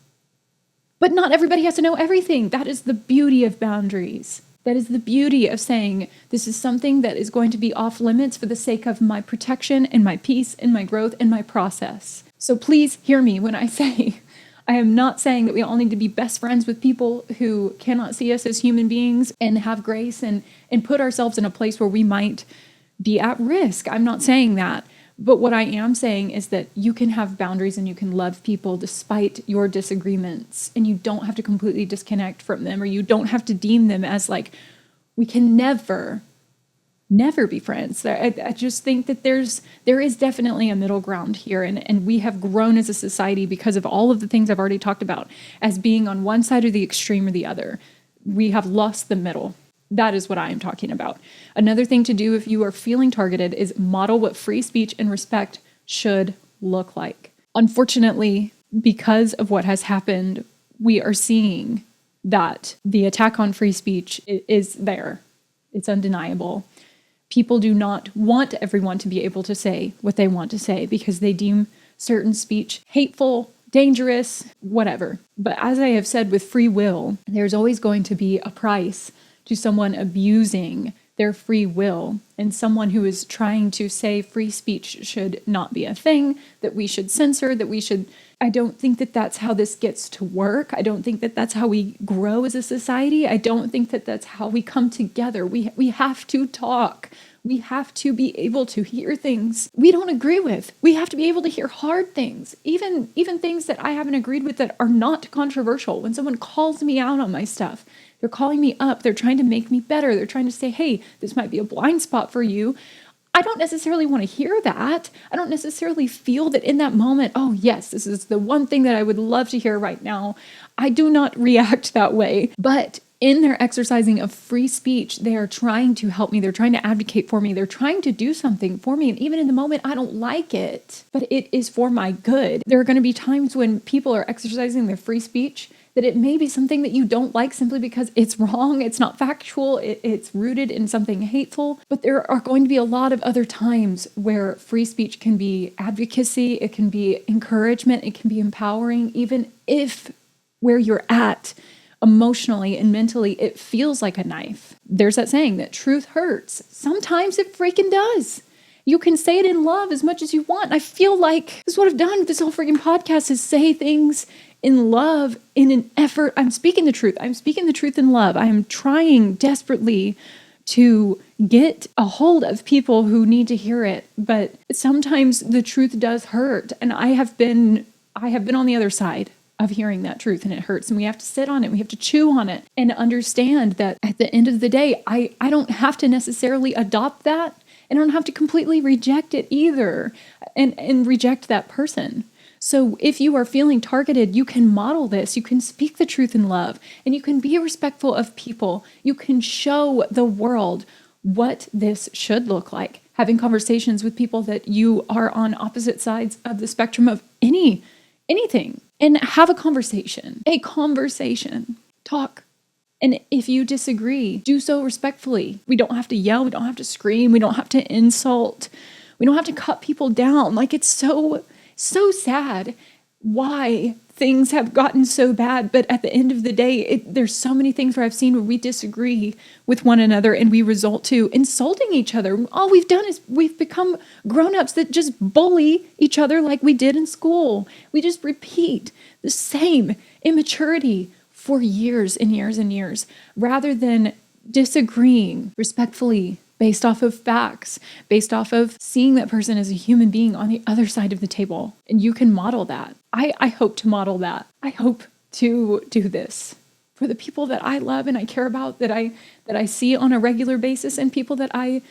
S1: But not everybody has to know everything. That is the beauty of boundaries. That is the beauty of saying, this is something that is going to be off limits for the sake of my protection and my peace and my growth and my process. So please hear me when I say, I am not saying that we all need to be best friends with people who cannot see us as human beings and have grace and put ourselves in a place where we might be at risk. I'm not saying that. But what I am saying is that you can have boundaries and you can love people despite your disagreements, and you don't have to completely disconnect from them, or you don't have to deem them as like, we can never be friends. I just think that there is definitely a middle ground here, and we have grown as a society because of all of the things I've already talked about as being on one side or the extreme or the other. We have lost the middle. That is what I am talking about. Another thing to do if you are feeling targeted is model what free speech and respect should look like. Unfortunately, because of what has happened, we are seeing that the attack on free speech is there. It's undeniable. People do not want everyone to be able to say what they want to say because they deem certain speech hateful, dangerous, whatever. But as I have said with free will, there's always going to be a price to someone abusing their free will, and someone who is trying to say free speech should not be a thing, that we should censor, that we should... I don't think that that's how this gets to work. I don't think that that's how we grow as a society. I don't think that that's how we come together. We have to talk. We have to be able to hear things we don't agree with. We have to be able to hear hard things, even things that I haven't agreed with that are not controversial. When someone calls me out on my stuff, they're calling me up. They're trying to make me better. They're trying to say, hey, this might be a blind spot for you. I don't necessarily want to hear that. I don't necessarily feel that in that moment, oh yes, this is the one thing that I would love to hear right now. I do not react that way. But in their exercising of free speech, they are trying to help me. They're trying to advocate for me. They're trying to do something for me. And even in the moment, I don't like it, but it is for my good. There are going to be times when people are exercising their free speech that it may be something that you don't like simply because it's wrong, it's not factual, it's rooted in something hateful. But there are going to be a lot of other times where free speech can be advocacy, it can be encouragement, it can be empowering, even if where you're at emotionally and mentally, it feels like a knife. There's that saying that truth hurts. Sometimes it freaking does. You can say it in love as much as you want. And I feel like this is what I've done with this whole freaking podcast, is say things in love, in an effort. I'm speaking the truth. I'm speaking the truth in love. I am trying desperately to get a hold of people who need to hear it. But sometimes the truth does hurt. And I have been on the other side of hearing that truth, and it hurts, and we have to sit on it. We have to chew on it and understand that at the end of the day, I don't have to necessarily adopt that, and I don't have to completely reject it either and reject that person. So if you are feeling targeted, you can model this. You can speak the truth in love, and you can be respectful of people. You can show the world what this should look like. Having conversations with people that you are on opposite sides of the spectrum of anything, and have a conversation. Talk. And if you disagree, do so respectfully. We don't have to yell. We don't have to scream. We don't have to insult. We don't have to cut people down. Like, it's so sad why things have gotten so bad. But at the end of the day, there's so many things where I've seen where we disagree with one another and we result to insulting each other. All we've done is we've become grown-ups that just bully each other like we did in school. We just repeat the same immaturity for years and years and years, rather than disagreeing respectfully based off of facts, based off of seeing that person as a human being on the other side of the table. And you can model that. I hope to model that. I hope to do this for the people that I love and I care about, that I see on a regular basis, and people that I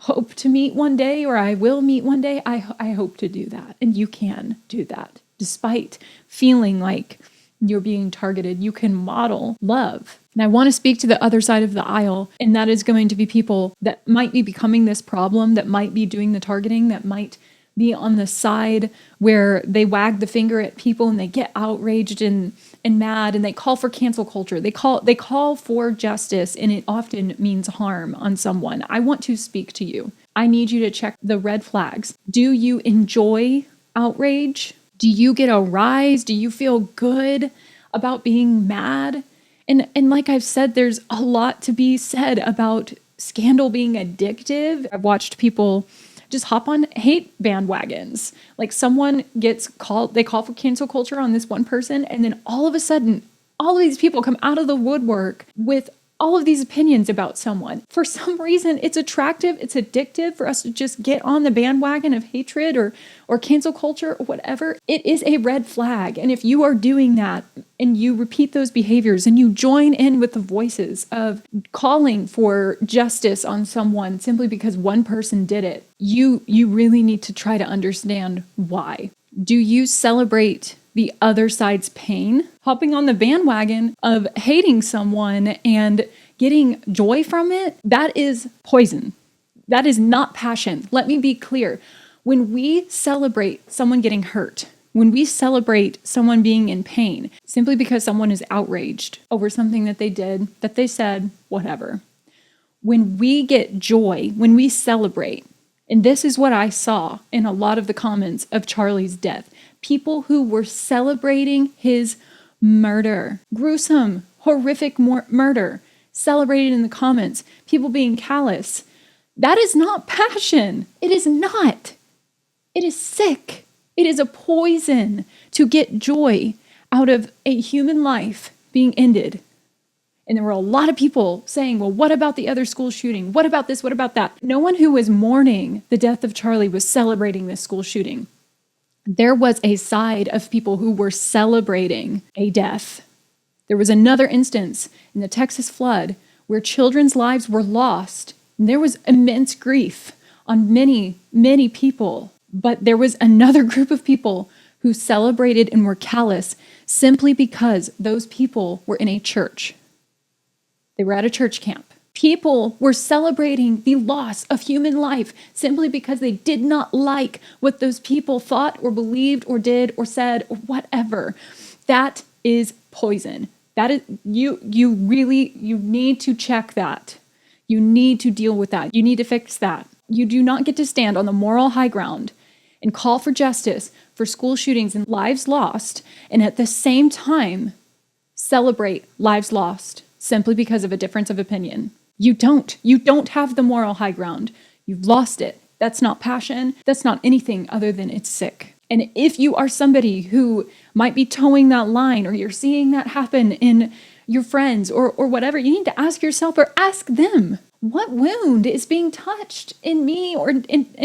S1: hope to meet one day, or I will meet one day. I hope to do that. And you can do that. Despite feeling like you're being targeted, you can model love. And I want to speak to the other side of the aisle, and that is going to be people that might be becoming this problem, that might be doing the targeting, that might be on the side where they wag the finger at people and they get outraged and mad, and they call for cancel culture. They call for justice, and it often means harm on someone. I want to speak to you. I need you to check the red flags. Do you enjoy outrage? Do you get a rise? Do you feel good about being mad? And like I've said, there's a lot to be said about scandal being addictive. I've watched people just hop on hate bandwagons. Like someone gets called, they call for cancel culture on this one person, and then all of a sudden, all of these people come out of the woodwork with all of these opinions about someone. For some reason, it's attractive, it's addictive for us to just get on the bandwagon of hatred or cancel culture or whatever. It is a red flag. And if you are doing that and you repeat those behaviors and you join in with the voices of calling for justice on someone simply because one person did it, you really need to try to understand why. Do you celebrate the other side's pain? Hopping on the bandwagon of hating someone and getting joy from it, that is poison. That is not passion. Let me be clear. When we celebrate someone getting hurt, when we celebrate someone being in pain, simply because someone is outraged over something that they did, that they said, whatever. When we get joy, when we celebrate, and this is what I saw in a lot of the comments of Charlie's death, people who were celebrating his murder, gruesome, horrific murder, celebrated in the comments, people being callous. That is not passion. It is not. It is sick. It is a poison to get joy out of a human life being ended. And there were a lot of people saying, well, what about the other school shooting? What about this? What about that? No one who was mourning the death of Charlie was celebrating this school shooting. There was a side of people who were celebrating a death. There was another instance in the Texas flood where children's lives were lost. And there was immense grief on many, many people. But there was another group of people who celebrated and were callous simply because those people were in a church. They were at a church camp. People were celebrating the loss of human life simply because they did not like what those people thought or believed or did or said or whatever. That is poison. That is, you need to check that. You need to deal with that. You need to fix that. You do not get to stand on the moral high ground and call for justice for school shootings and lives lost, and at the same time celebrate lives lost simply because of a difference of opinion. You don't have the moral high ground. You've lost it. That's not passion. That's not anything other than it's sick. And if you are somebody who might be towing that line, or you're seeing that happen in your friends or whatever, you need to ask yourself or ask them, what wound is being touched in me or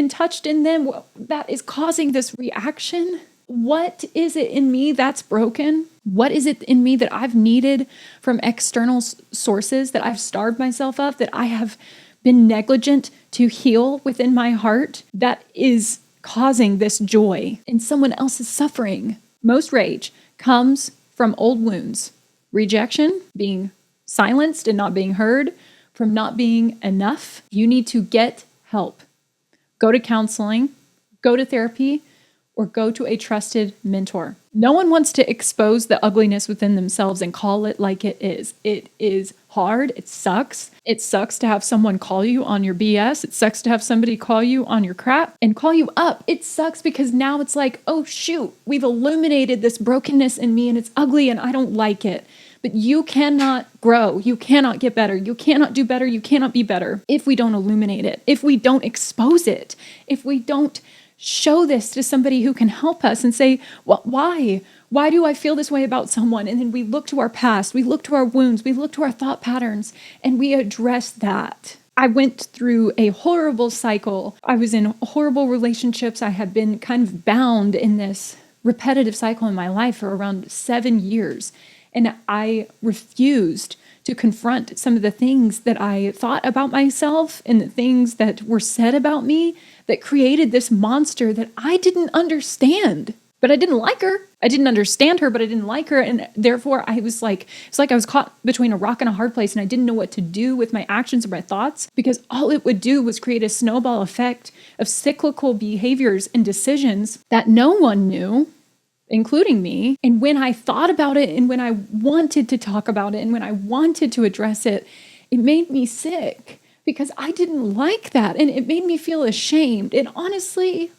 S1: touched in them that is causing this reaction? What is it in me that's broken? What is it in me that I've needed from external sources, that I've starved myself of, that I have been negligent to heal within my heart, that is causing this joy in someone else's suffering? Most rage comes from old wounds. Rejection, being silenced and not being heard, from not being enough. You need to get help. Go to counseling, go to therapy, or go to a trusted mentor. No one wants to expose the ugliness within themselves and call it like it is. It is hard. It sucks. It sucks to have someone call you on your BS. It sucks to have somebody call you on your crap and call you up. It sucks because now it's like, oh shoot, we've illuminated this brokenness in me and it's ugly and I don't like it. But you cannot grow. You cannot get better. You cannot do better. You cannot be better if we don't illuminate it, if we don't expose it, if we don't show this to somebody who can help us and say, well, why? Why do I feel this way about someone? And then we look to our past, we look to our wounds, we look to our thought patterns, and we address that. I went through a horrible cycle. I was in horrible relationships. I had been kind of bound in this repetitive cycle in my life for around 7 years. And I refused to confront some of the things that I thought about myself and the things that were said about me that created this monster that I didn't understand. But I didn't like her. I didn't understand her, but I didn't like her. And therefore I was like, it's like I was caught between a rock and a hard place and I didn't know what to do with my actions or my thoughts because all it would do was create a snowball effect of cyclical behaviors and decisions that no one knew, including me. And when I thought about it and when I wanted to talk about it and when I wanted to address it, it made me sick because I didn't like that. And it made me feel ashamed. And honestly,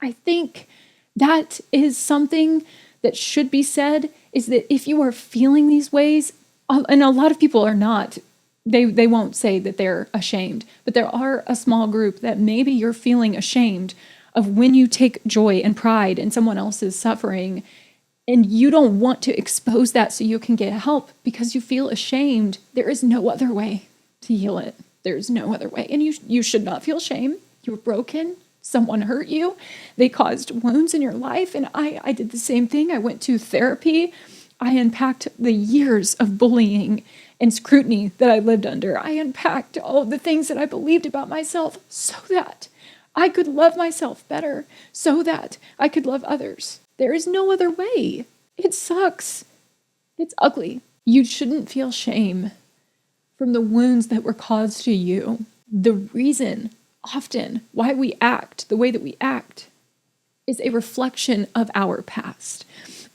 S1: I think that is something that should be said, is that if you are feeling these ways, and a lot of people are not, they won't say that they're ashamed, but there are a small group that maybe you're feeling ashamed of when you take joy and pride in someone else's suffering, and you don't want to expose that so you can get help because you feel ashamed. There is no other way to heal it. There's no other way. And you should not feel shame. You're broken. Someone hurt you. They caused wounds in your life. And I did the same thing. I went to therapy. I unpacked the years of bullying and scrutiny that I lived under. I unpacked all of the things that I believed about myself so that I could love myself better, so that I could love others. There is no other way. It sucks. It's ugly. You shouldn't feel shame from the wounds that were caused to you. The reason often why we act the way that we act is a reflection of our past.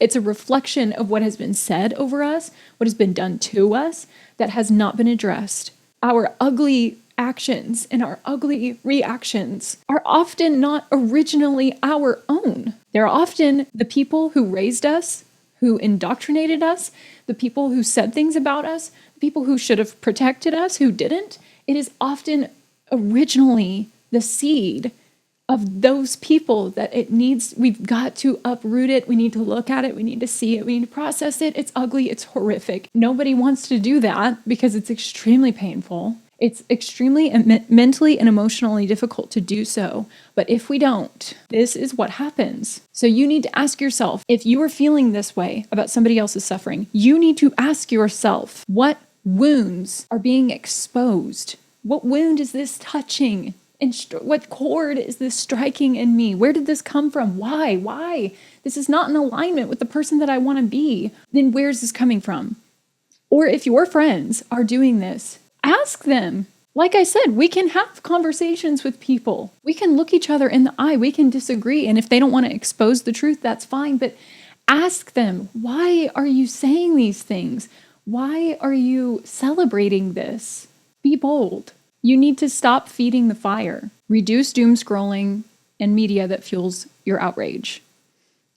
S1: It's a reflection of what has been said over us, what has been done to us that has not been addressed. Our ugly actions and our ugly reactions are often not originally our own. They're often the people who raised us, who indoctrinated us, the people who said things about us, the people who should have protected us, who didn't. It is often originally the seed of those people that we've got to uproot it. We need to look at it. We need to see it. We need to process it. It's ugly. It's horrific. Nobody wants to do that because it's extremely painful. It's extremely mentally and emotionally difficult to do so. But if we don't, this is what happens. So you need to ask yourself, if you are feeling this way about somebody else's suffering, you need to ask yourself, what wounds are being exposed? What wound is this touching? And what chord is this striking in me? Where did this come from? Why? This is not in alignment with the person that I want to be. Then where's this coming from? Or if your friends are doing this, ask them. Like I said, we can have conversations with people. We can look each other in the eye. We can disagree. And if they don't want to expose the truth, that's fine. But ask them, why are you saying these things? Why are you celebrating this? Be bold. You need to stop feeding the fire. Reduce doom scrolling and media that fuels your outrage.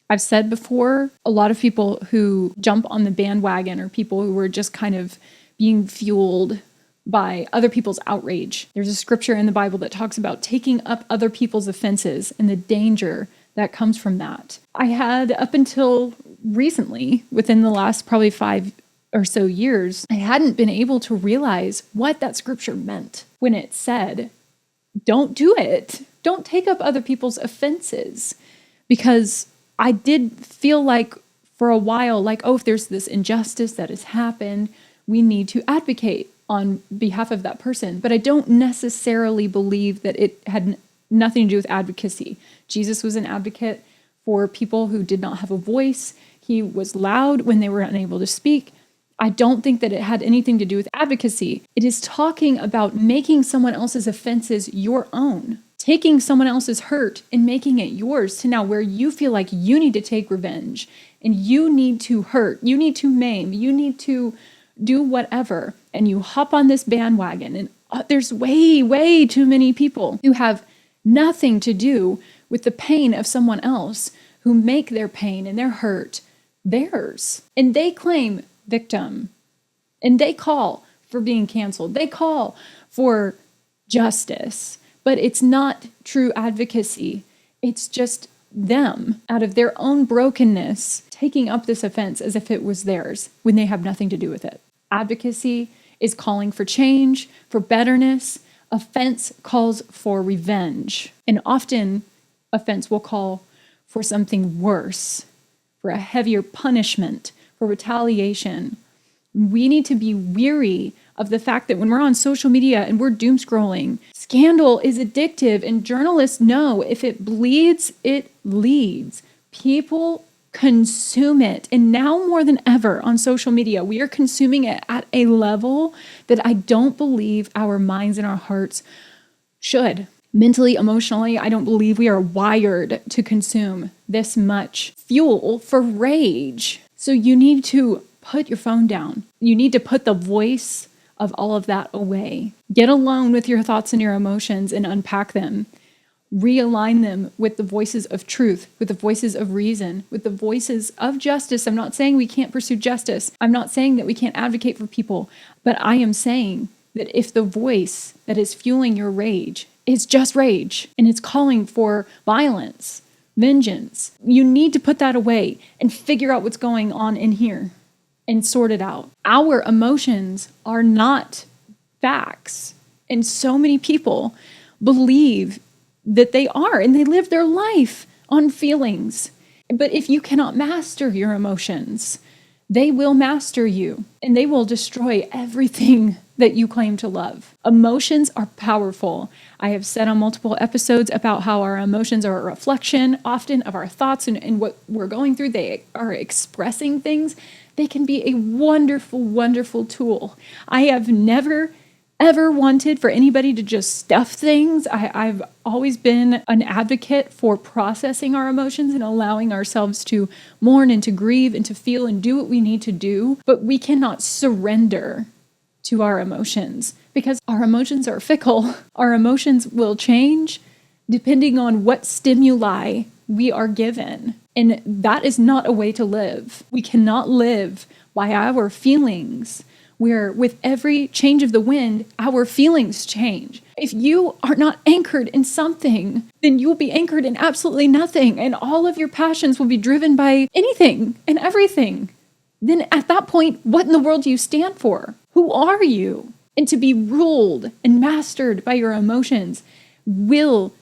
S1: I've said before, a lot of people who jump on the bandwagon are people who are just kind of being fueled by other people's outrage. There's a scripture in the Bible that talks about taking up other people's offenses and the danger that comes from that. I had, up until recently, within the last probably 5 or so years, I hadn't been able to realize what that scripture meant when it said, don't do it. Don't take up other people's offenses. Because I did feel like for a while, like, oh, if there's this injustice that has happened, we need to advocate on behalf of that person. But I don't necessarily believe that it had nothing to do with advocacy. Jesus was an advocate for people who did not have a voice. He was loud when they were unable to speak. I don't think that it had anything to do with advocacy. It is talking about making someone else's offenses your own. taking someone else's hurt and making it yours to now where you feel like you need to take revenge and you need to hurt, you need to maim, you need to do whatever. And you hop on this bandwagon and there's way, way too many people who have nothing to do with the pain of someone else who make their pain and their hurt theirs. And they claim victim and they call for being canceled. They call for justice, but it's not true advocacy. It's just them out of their own brokenness taking up this offense as if it was theirs when they have nothing to do with it. Advocacy is calling for change, for betterness. Offense calls for revenge. And often offense will call for something worse, for a heavier punishment, for retaliation. We need to be weary of the fact that when we're on social media and we're doom scrolling, scandal is addictive, and journalists know if it bleeds, it leads. People consume it. And now more than ever on social media, we are consuming it at a level that I don't believe our minds and our hearts should. Mentally, emotionally, I don't believe we are wired to consume this much fuel for rage. So you need to put your phone down. You need to put the voice of all of that away. Get alone with your thoughts and your emotions and unpack them. Realign them with the voices of truth, with the voices of reason, with the voices of justice. I'm not saying we can't pursue justice. I'm not saying that we can't advocate for people, but I am saying that if the voice that is fueling your rage is just rage and it's calling for violence, vengeance, you need to put that away and figure out what's going on in here and sort it out. Our emotions are not facts. And so many people believe that they are, and they live their life on feelings. But if you cannot master your emotions, they will master you, and they will destroy everything that you claim to love. Emotions are powerful. I have said on multiple episodes about how our emotions are a reflection often of our thoughts and what we're going through. They are expressing things. They can be a wonderful, wonderful tool. I have never ever wanted for anybody to just stuff things. I've always been an advocate for processing our emotions and allowing ourselves to mourn and to grieve and to feel and do what we need to do. But we cannot surrender to our emotions because our emotions are fickle. Our emotions will change depending on what stimuli we are given. And that is not a way to live. We cannot live by our feelings, where with every change of the wind, our feelings change. If you are not anchored in something, then you will be anchored in absolutely nothing, and all of your passions will be driven by anything and everything. Then at that point, what in the world do you stand for? Who are you? And to be ruled and mastered by your emotions will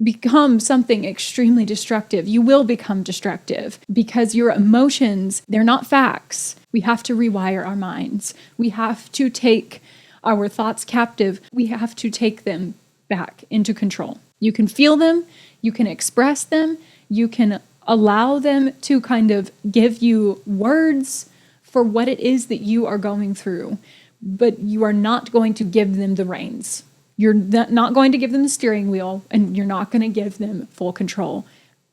S1: become something extremely destructive. You will become destructive because your emotions, they're not facts. We have to rewire our minds. We have to take our thoughts captive. We have to take them back into control. You can feel them. You can express them. You can allow them to kind of give you words for what it is that you are going through, but you are not going to give them the reins. You're not going to give them the steering wheel, and you're not going to give them full control.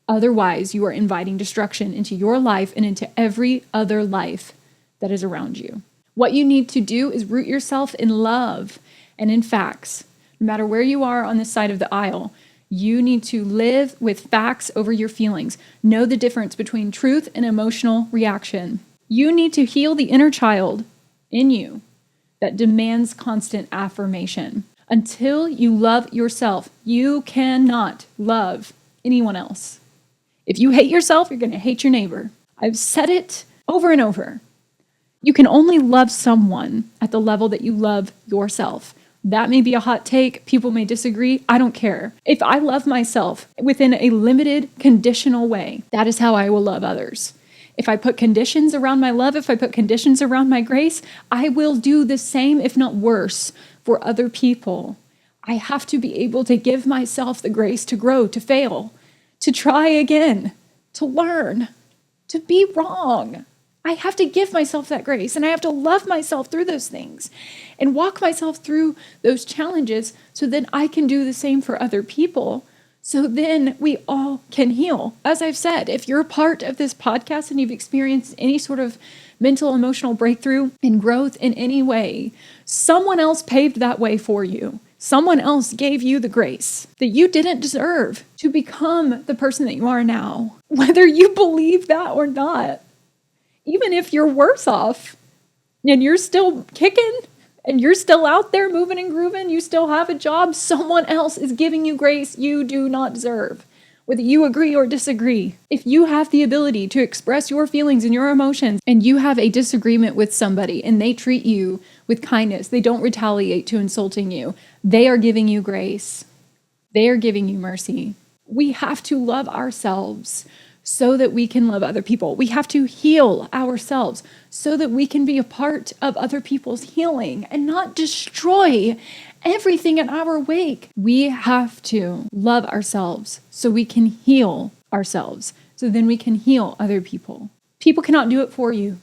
S1: Otherwise, you are inviting destruction into your life and into every other life that is around you. What you need to do is root yourself in love and in facts. No matter where you are on this side of the aisle, you need to live with facts over your feelings. Know the difference between truth and emotional reaction. You need to heal the inner child in you that demands constant affirmation. Until you love yourself, you cannot love anyone else. If you hate yourself, you're going to hate your neighbor. I've said it over and over. You can only love someone at the level that you love yourself. That may be a hot take. People may disagree. I don't care. If I love myself within a limited, conditional way, that is how I will love others. If I put conditions around my love, if I put conditions around my grace, I will do the same, if not worse, for other people. I have to be able to give myself the grace to grow, to fail, to try again, to learn, to be wrong. I have to give myself that grace, and I have to love myself through those things and walk myself through those challenges so then I can do the same for other people. So then we all can heal. As I've said, if you're a part of this podcast and you've experienced any sort of mental, emotional breakthrough and growth in any way, someone else paved that way for you. Someone else gave you the grace that you didn't deserve to become the person that you are now, whether you believe that or not. Even if you're worse off and you're still kicking and you're still out there moving and grooving, you still have a job, someone else is giving you grace you do not deserve, whether you agree or disagree. If you have the ability to express your feelings and your emotions and you have a disagreement with somebody and they treat you with kindness, they don't retaliate to insulting you, they are giving you grace. They are giving you mercy. We have to love ourselves so that we can love other people. We have to heal ourselves so that we can be a part of other people's healing and not destroy everything in our wake. We have to love ourselves so we can heal ourselves, so then we can heal other people. People cannot do it for you.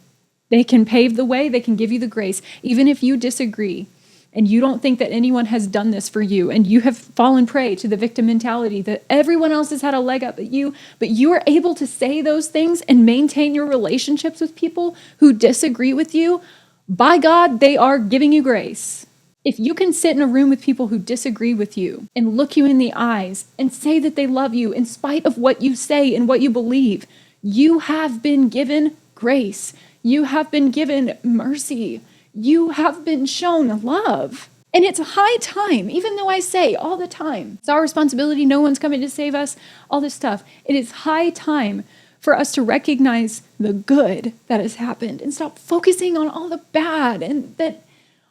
S1: They can pave the way, they can give you the grace, even if you disagree and you don't think that anyone has done this for you, and you have fallen prey to the victim mentality that everyone else has had a leg up at you, but you are able to say those things and maintain your relationships with people who disagree with you, by God, they are giving you grace. If you can sit in a room with people who disagree with you and look you in the eyes and say that they love you in spite of what you say and what you believe, you have been given grace. You have been given mercy. You have been shown love. And it's high time, even though I say all the time, it's our responsibility, no one's coming to save us, all this stuff. It is high time for us to recognize the good that has happened and stop focusing on all the bad and that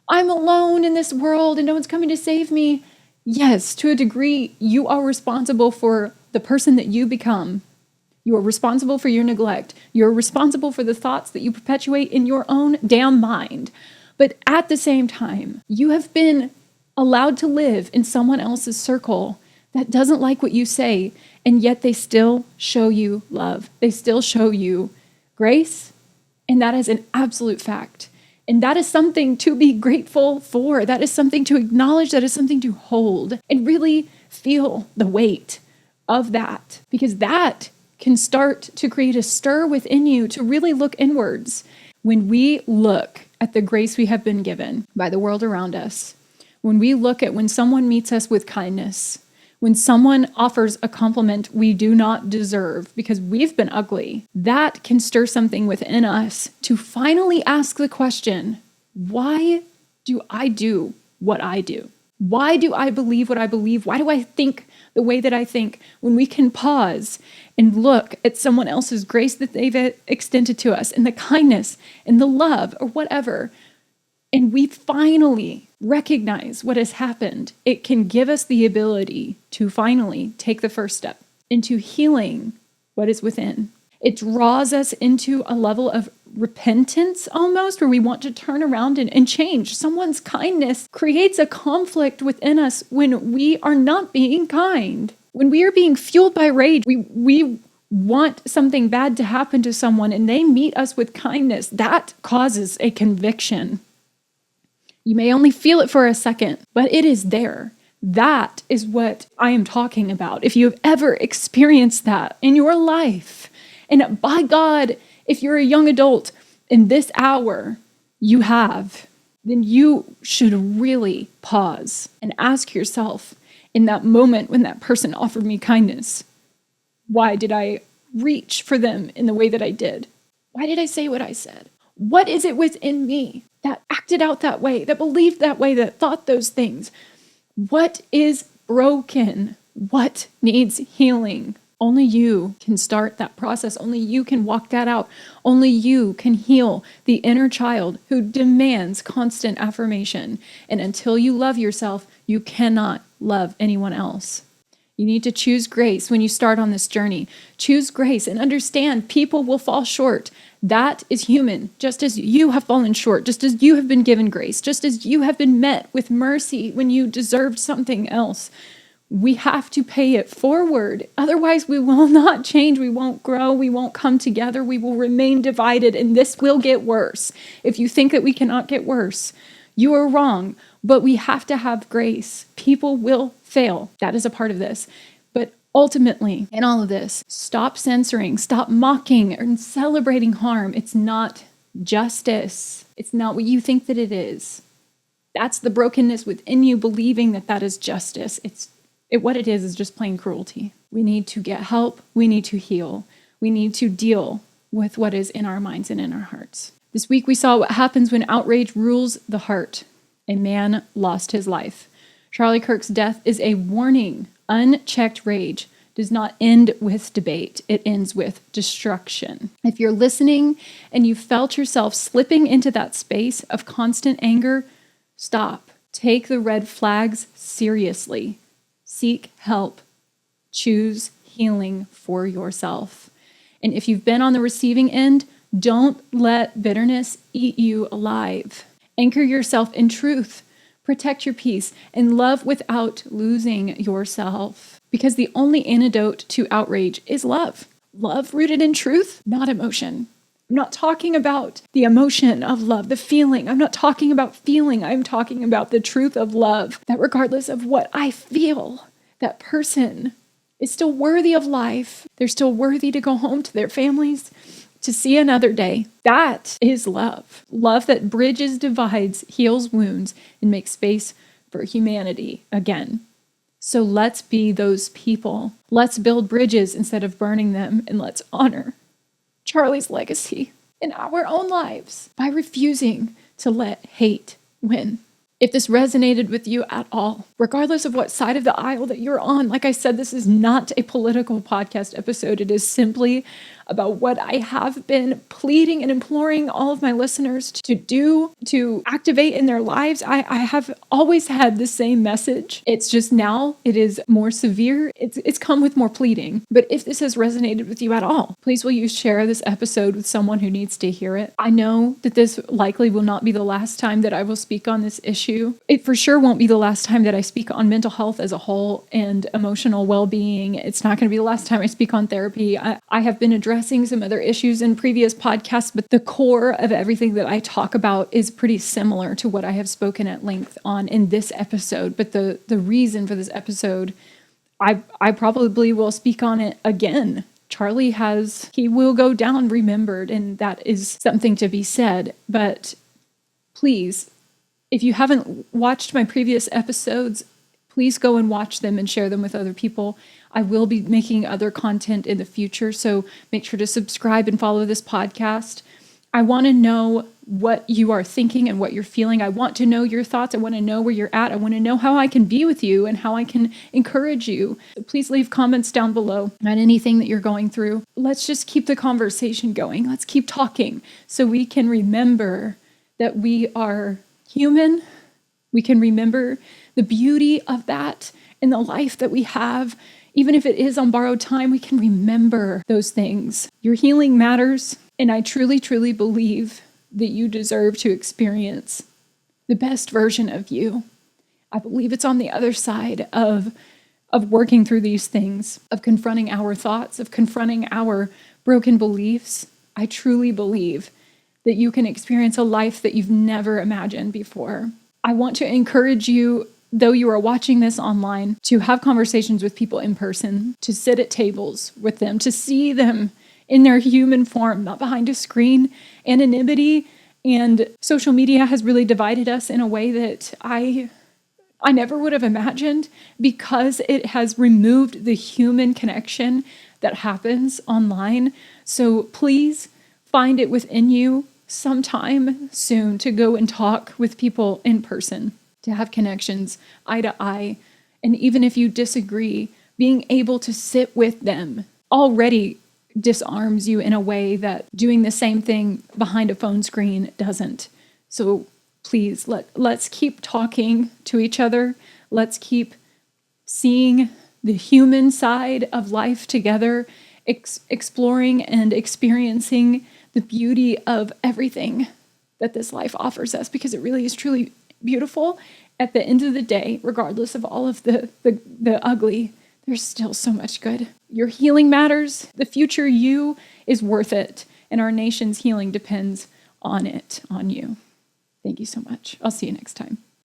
S1: I'm alone in this world and no one's coming to save me. Yes, to a degree, you are responsible for the person that you become. You are responsible for your neglect. You're responsible for the thoughts that you perpetuate in your own damn mind. But at the same time, you have been allowed to live in someone else's circle that doesn't like what you say, and yet they still show you love. They still show you grace, and that is an absolute fact. And that is something to be grateful for. That is something to acknowledge. That is something to hold and really feel the weight of that, because that can start to create a stir within you to really look inwards. When we look at the grace we have been given by the world around us, when we look at when someone meets us with kindness, when someone offers a compliment we do not deserve because we've been ugly, that can stir something within us to finally ask the question, why do I do what I do? Why do I believe what I believe? Why do I think the way that I think? When we can pause and look at someone else's grace that they've extended to us and the kindness and the love or whatever, and we finally recognize what has happened, it can give us the ability to finally take the first step into healing what is within. It draws us into a level of repentance almost, where we want to turn around and change. Someone's kindness creates a conflict within us when we are not being kind. When we are being fueled by rage, we want something bad to happen to someone and they meet us with kindness. That causes a conviction. You may only feel it for a second, but it is there. That is what I am talking about. If you have ever experienced that in your life, and by God, if you're a young adult in this hour, you have, then you should really pause and ask yourself in that moment when that person offered me kindness, why did I reach for them in the way that I did? Why did I say what I said? What is it within me that acted out that way, that believed that way, that thought those things? What is broken? What needs healing? Only you can start that process. Only you can walk that out. Only you can heal the inner child who demands constant affirmation. And until you love yourself, you cannot love anyone else. You need to choose grace when you start on this journey. Choose grace and understand people will fall short. That is human, just as you have fallen short, just as you have been given grace, just as you have been met with mercy when you deserved something else. We have to pay it forward. Otherwise, we will not change. We won't grow. We won't come together. We will remain divided, and this will get worse. If you think that we cannot get worse, you are wrong. But we have to have grace. People will fail. That is a part of this. But ultimately, in all of this, stop censoring, stop mocking and celebrating harm. It's not justice. It's not what you think that it is. That's the brokenness within you, believing that that is justice. What it is just plain cruelty. We need to get help. We need to heal. We need to deal with what is in our minds and in our hearts. This week we saw what happens when outrage rules the heart. A man lost his life. Charlie Kirk's death is a warning. Unchecked rage does not end with debate. It ends with destruction. If you're listening and you felt yourself slipping into that space of constant anger, stop. Take the red flags seriously. Seek help. Choose healing for yourself. And if you've been on the receiving end, don't let bitterness eat you alive. Anchor yourself in truth. Protect your peace and love without losing yourself. Because the only antidote to outrage is love. Love rooted in truth, not emotion. I'm not talking about the emotion of love, the feeling. I'm not talking about feeling. I'm talking about the truth of love. That regardless of what I feel, that person is still worthy of life. They're still worthy to go home to their families, to see another day. That is love. Love that bridges divides, heals wounds, and makes space for humanity again. So let's be those people. Let's build bridges instead of burning them, and let's honor Charlie's legacy in our own lives by refusing to let hate win. If this resonated with you at all, regardless of what side of the aisle that you're on, like I said, this is not a political podcast episode. It is simply about what I have been pleading and imploring all of my listeners to do, to activate in their lives. I have always had the same message. It's just now it is more severe. It's come with more pleading. But if this has resonated with you at all, please will you share this episode with someone who needs to hear it. I know that this likely will not be the last time that I will speak on this issue. It for sure won't be the last time that I speak on mental health as a whole and emotional well-being. It's not going to be the last time I speak on therapy. I have been addressing some other issues in previous podcasts, but the core of everything that I talk about is pretty similar to what I have spoken at length on in this episode. But the reason for this episode, I probably will speak on it again. Charlie he will go down remembered, and that is something to be said. But please, if you haven't watched my previous episodes, please go and watch them and share them with other people. I will be making other content in the future, so make sure to subscribe and follow this podcast. I want to know what you are thinking and what you're feeling. I want to know your thoughts. I want to know where you're at. I want to know how I can be with you and how I can encourage you. So please leave comments down below on anything that you're going through. Let's just keep the conversation going. Let's keep talking so we can remember that we are human. We can remember the beauty of that in the life that we have. Even if it is on borrowed time, we can remember those things. Your healing matters, and I truly, truly believe that you deserve to experience the best version of you. I believe it's on the other side of working through these things, of confronting our thoughts, of confronting our broken beliefs. I truly believe that you can experience a life that you've never imagined before. I want to encourage you, though you are watching this online, to have conversations with people in person, to sit at tables with them, to see them in their human form, not behind a screen. Anonymity and social media has really divided us in a way that I never would have imagined, because it has removed the human connection that happens online. So please find it within you sometime soon to go and talk with people in person, to have connections eye to eye. And even if you disagree, being able to sit with them already disarms you in a way that doing the same thing behind a phone screen doesn't. So please, let's keep talking to each other. Let's keep seeing the human side of life together, exploring and experiencing the beauty of everything that this life offers us, because it really is truly beautiful. at the end of the day, regardless of all of the ugly, there's still so much good. Your healing matters. The future you is worth it. And our nation's healing depends on it, on you. Thank you so much. I'll see you next time.